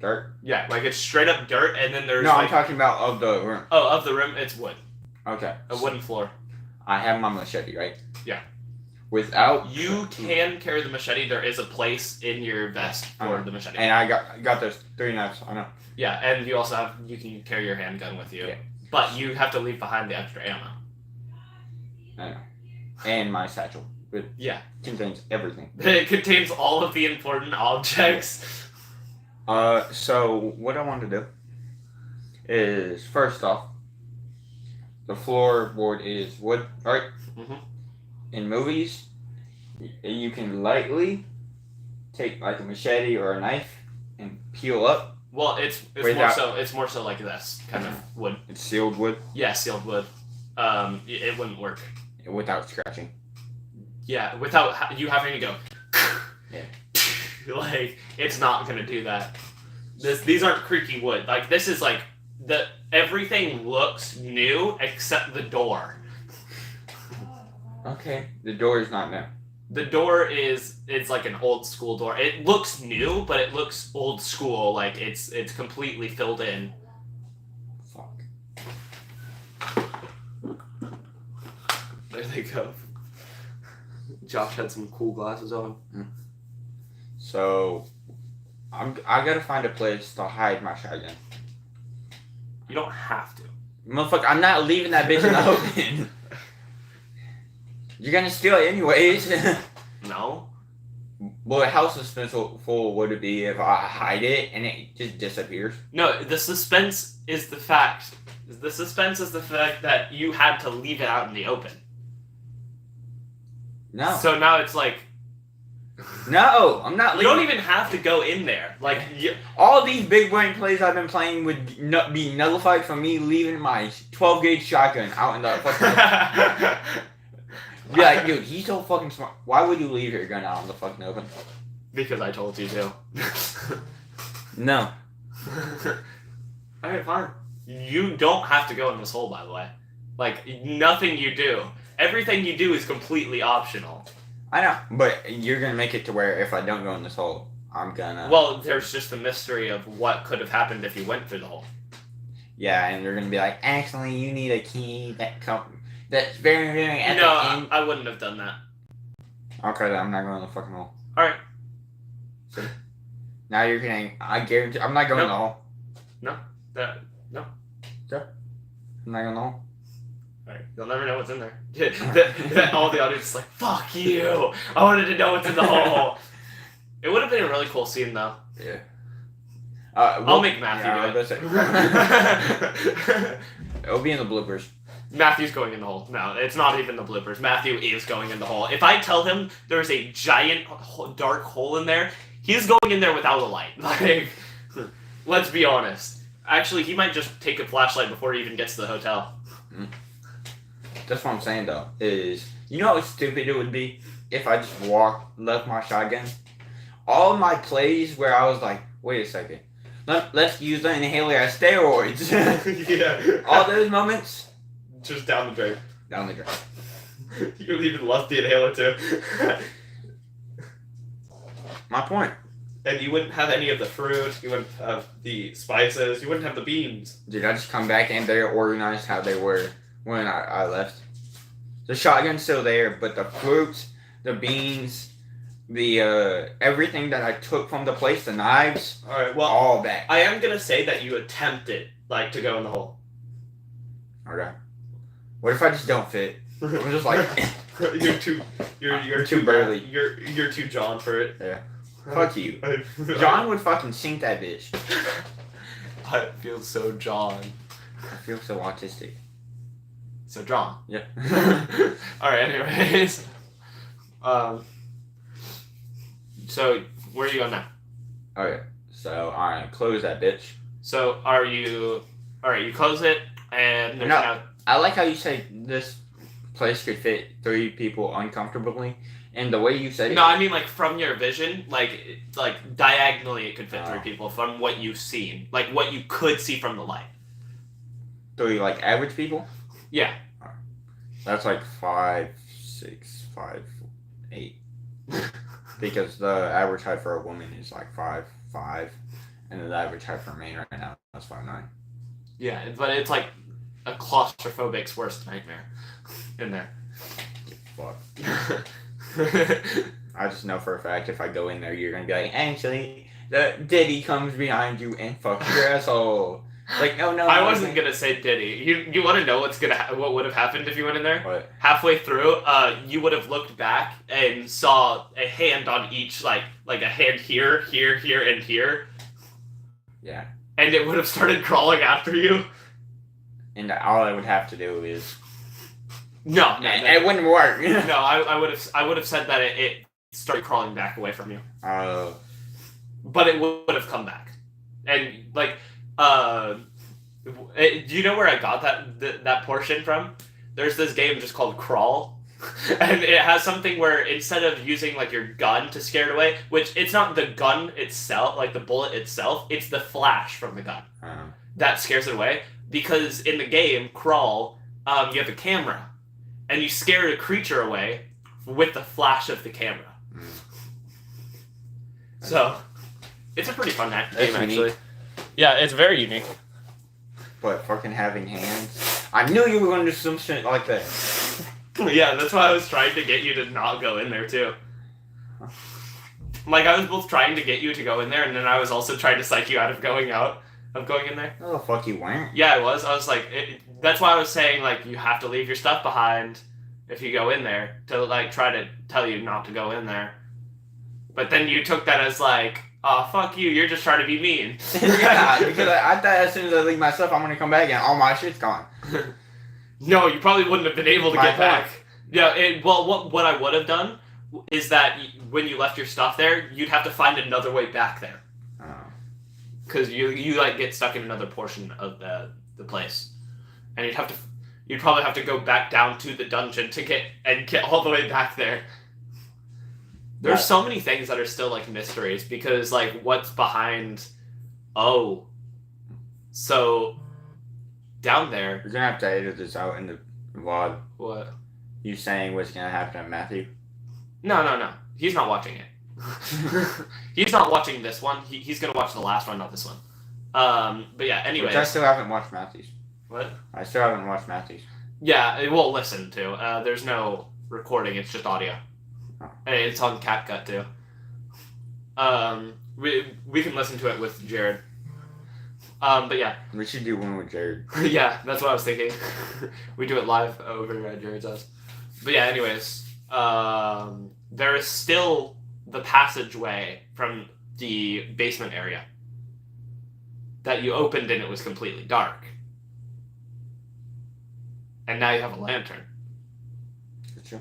[SPEAKER 1] Dirt?
[SPEAKER 2] Yeah, like it's straight up dirt, and then there's
[SPEAKER 1] No, I'm
[SPEAKER 2] like
[SPEAKER 1] talking about of the room.
[SPEAKER 2] of the room, it's wood,
[SPEAKER 1] Okay.
[SPEAKER 2] a wooden floor.
[SPEAKER 1] I have my machete, right?
[SPEAKER 2] Yeah.
[SPEAKER 1] Without
[SPEAKER 2] You can carry the machete. There is a place in your vest for the machete.
[SPEAKER 1] And I got those 3 knives. I know.
[SPEAKER 2] Yeah, and you also can carry your handgun with you,
[SPEAKER 1] Yeah.
[SPEAKER 2] but you have to leave behind the extra ammo.
[SPEAKER 1] I know. And my satchel. It
[SPEAKER 2] Yeah,
[SPEAKER 1] contains everything.
[SPEAKER 2] it contains all of the important objects.
[SPEAKER 1] So what I want to do is first off, the floorboard is wood, right?
[SPEAKER 2] Mhm.
[SPEAKER 1] In movies, you can lightly take like a machete or a knife and peel up.
[SPEAKER 2] Well, it's more so like this kind of wood.
[SPEAKER 1] It's sealed wood
[SPEAKER 2] Yeah, sealed wood. It wouldn't work.
[SPEAKER 1] without scratching.
[SPEAKER 2] Yeah, without you having to go.
[SPEAKER 1] Yeah.
[SPEAKER 2] Like, it's not gonna do that. These aren't creaky wood. Like, this is like everything looks new except the door.
[SPEAKER 1] Okay. The door is not new.
[SPEAKER 2] The door it's like an old school door. It looks new, but it looks old school. Like it's completely filled in.
[SPEAKER 1] Fuck.
[SPEAKER 2] There they go. Josh had some cool glasses on.
[SPEAKER 1] So, I gotta find a place to hide my shotgun.
[SPEAKER 2] You don't have to.
[SPEAKER 1] Motherfucker, I'm not leaving that bitch in the open. You're gonna steal it anyways.
[SPEAKER 2] No.
[SPEAKER 1] Well, how suspenseful would it be if I hide it and it just disappears?
[SPEAKER 2] No, the suspense is the fact. The suspense is the fact that you had to leave it out in the open.
[SPEAKER 1] No.
[SPEAKER 2] So now it's like
[SPEAKER 1] No, I'm not
[SPEAKER 2] you
[SPEAKER 1] leaving.
[SPEAKER 2] don't even have to go in there. Like
[SPEAKER 1] All these big brain plays I've been playing would be nullified from me leaving my 12 gauge shotgun out in the fucking Be like, dude, he's so fucking smart. Why would you leave your gun out in the fucking open?
[SPEAKER 2] because I told you to.
[SPEAKER 1] No.
[SPEAKER 2] Alright, fine. You don't have to go in this hole, by the way. Like, nothing you do. Everything you do is completely optional.
[SPEAKER 1] I know, but you're gonna make it to where if I don't go in this hole, I'm gonna.
[SPEAKER 2] Well, there's just the mystery of what could have happened if you went through the hole.
[SPEAKER 1] Yeah, and you're gonna be like, actually, you need a key that's very, very at
[SPEAKER 2] No,
[SPEAKER 1] the end.
[SPEAKER 2] I wouldn't have done that.
[SPEAKER 1] Okay, then I'm not going in the fucking hole.
[SPEAKER 2] Alright.
[SPEAKER 1] Now you're kidding. I guarantee I'm not going in the hole.
[SPEAKER 2] No.
[SPEAKER 1] I'm not going in the hole.
[SPEAKER 2] Alright, you'll never know what's in there. All the audience is like, fuck you! I wanted to know what's in the hole! It would have been a really cool scene, though.
[SPEAKER 1] Yeah.
[SPEAKER 2] I'll make Matthew
[SPEAKER 1] I was
[SPEAKER 2] do
[SPEAKER 1] gonna
[SPEAKER 2] it.
[SPEAKER 1] say. It'll be in the bloopers.
[SPEAKER 2] Matthew's going in the hole. No, it's not even the bloopers. Matthew is going in the hole. If I tell him there's a giant dark hole in there, he's going in there without a light. Like, let's be honest. Actually, he might just take a flashlight before he even gets to the hotel.
[SPEAKER 1] That's what I'm saying though. Is you know how stupid it would be if I just left my shotgun. All my plays where I was like, wait a second, let's use the inhaler as steroids.
[SPEAKER 2] Yeah.
[SPEAKER 1] All those moments
[SPEAKER 2] Just down the drain.
[SPEAKER 1] down the drain.
[SPEAKER 2] You even left the inhaler too.
[SPEAKER 1] My point.
[SPEAKER 2] And you wouldn't have any of the fruit. You wouldn't have the spices. You wouldn't have the beans.
[SPEAKER 1] Did I just come back and they're organized how they were when I left? The shotgun's still there, but the fruits, the beans, the everything that I took from the place, the knives,
[SPEAKER 2] All right. Well,
[SPEAKER 1] all back.
[SPEAKER 2] I am gonna say that you attempted like to go in the hole.
[SPEAKER 1] Okay. What if I just don't fit? I'm just like,
[SPEAKER 2] you're too. You're
[SPEAKER 1] too burly.
[SPEAKER 2] You're too John for it.
[SPEAKER 1] Yeah. Fuck you. John would fucking sink that bitch.
[SPEAKER 2] I feel so John.
[SPEAKER 1] I feel so autistic.
[SPEAKER 2] So John.
[SPEAKER 1] Yeah.
[SPEAKER 2] All right. Anyways. So where are you going now?
[SPEAKER 1] Okay. So I close that bitch.
[SPEAKER 2] So are you? All right. You close it, and there's
[SPEAKER 1] No.
[SPEAKER 2] now.
[SPEAKER 1] I like how you say this place could fit 3 people uncomfortably, and the way you said it.
[SPEAKER 2] No, I mean like from your vision, like diagonally, it could fit 3
[SPEAKER 1] Oh.
[SPEAKER 2] people from what you've seen, like what you could see from the light.
[SPEAKER 1] 3 like average people.
[SPEAKER 2] Yeah.
[SPEAKER 1] That's like 5, 6, 5, 8. Because the average height for a woman is like 5'5", and the average height for a man right now is 5'9".
[SPEAKER 2] Yeah, but it's like a claustrophobic's worst nightmare in there.
[SPEAKER 1] Fuck. I just know for a fact if I go in there, you're gonna be like, actually, the Diddy comes behind you and fucks your asshole. Like, no.
[SPEAKER 2] I wasn't gonna say Diddy. You want to know what would have happened if you went in there?
[SPEAKER 1] What?
[SPEAKER 2] Halfway through, you would have looked back and saw a hand on each, like a hand here, here, here, and here,
[SPEAKER 1] Yeah.
[SPEAKER 2] and it would have started crawling after you.
[SPEAKER 1] And all I would have to do is.
[SPEAKER 2] No,
[SPEAKER 1] It wouldn't work.
[SPEAKER 2] no. I would have said that it started crawling back away from you, but it would have come back, and like. Do you know where I got that portion from? There's this game just called Crawl, and it has something where instead of using like your gun to scare it away, which it's not the gun itself, like the bullet itself, it's the flash from the gun that scares it away. Because in the game Crawl, you have a camera, and you scare a creature away with the flash of the camera. So it's a pretty fun game
[SPEAKER 1] That's
[SPEAKER 2] actually.
[SPEAKER 1] unique.
[SPEAKER 2] Yeah, it's very unique.
[SPEAKER 1] But fucking having hands. I knew you were gonna do some shit like that.
[SPEAKER 2] Yeah, that's why I was trying to get you to not go in there too. Like I was both trying to get you to go in there, and then I was also trying to psych you out of going in there.
[SPEAKER 1] Oh, fuck you weren't.
[SPEAKER 2] Yeah, I was. I was like, that's why I was saying like you have to leave your stuff behind if you go in there to like try to tell you not to go in there. But then you took that as like, oh fuck you, you're just trying to be mean.
[SPEAKER 1] Yeah, because I thought as soon as I leave my stuff, I'm gonna come back and all my shit's gone.
[SPEAKER 2] No, you probably wouldn't have been able to
[SPEAKER 1] My
[SPEAKER 2] get back. Yeah, well, what I would have done is that when you left your stuff there, you'd have to find another way back there.
[SPEAKER 1] Oh.
[SPEAKER 2] Because you like get stuck in another portion of the place, and you'd probably have to go back down to the dungeon to get all the way back there. There's so many things that are still like mysteries because like what's behind. Oh, so down there.
[SPEAKER 1] You're gonna have to edit this out in the vlog.
[SPEAKER 2] What?
[SPEAKER 1] You saying what's gonna happen to Matthew?
[SPEAKER 2] No. He's not watching it. He's not watching this one. He's gonna watch the last one, not this one. But yeah. Anyways.
[SPEAKER 1] Which I still haven't watched Matthew's.
[SPEAKER 2] What?
[SPEAKER 1] I still haven't watched Matthew's.
[SPEAKER 2] Yeah, it will listen to. There's no recording. It's just audio.
[SPEAKER 1] Oh.
[SPEAKER 2] And it's on CapCut too. We can listen to it with Jared. But yeah.
[SPEAKER 1] We should do one with Jared.
[SPEAKER 2] Yeah, that's what I was thinking. We do it live over at Jared's house. But yeah, anyways, there is still the passageway from the basement area that you opened and it was completely dark. And now you have a lantern.
[SPEAKER 1] Gotcha.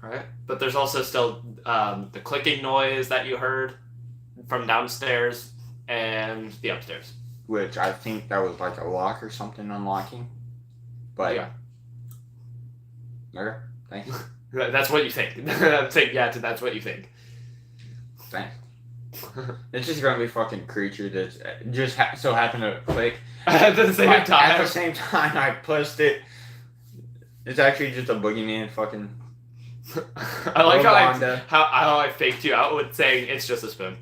[SPEAKER 2] Right? But there's also still the clicking noise that you heard from downstairs and the upstairs.
[SPEAKER 1] Which I think that was like a lock or something unlocking. But
[SPEAKER 2] Yeah.
[SPEAKER 5] Okay. Thanks.
[SPEAKER 2] That's what you think. Take yeah to that's what you think.
[SPEAKER 5] Thanks.
[SPEAKER 1] It's just gonna be fucking creature that's just so happened to click.
[SPEAKER 2] At the same
[SPEAKER 1] At
[SPEAKER 2] time.
[SPEAKER 1] the same time, I pushed it. It's actually just a boogeyman fucking.
[SPEAKER 2] I like
[SPEAKER 1] Rwanda.
[SPEAKER 2] how I faked you out with saying it's just a spoon.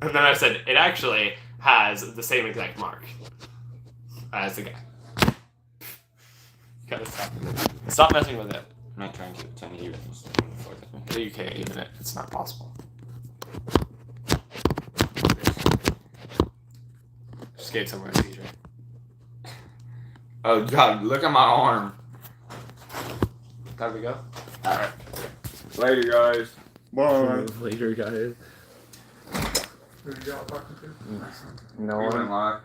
[SPEAKER 2] And then I said it actually has the same exact mark as the guy. Gotta stop messing with it.
[SPEAKER 5] I'm not trying to even this.
[SPEAKER 2] You can't even it. It's not possible. Just gave somewhere to CJ.
[SPEAKER 1] Oh god, look at my arm.
[SPEAKER 2] There we go.
[SPEAKER 1] Alright. Later, guys. Bye.
[SPEAKER 2] Later, guys.
[SPEAKER 6] Who y'all talking to?
[SPEAKER 2] No
[SPEAKER 5] We went live.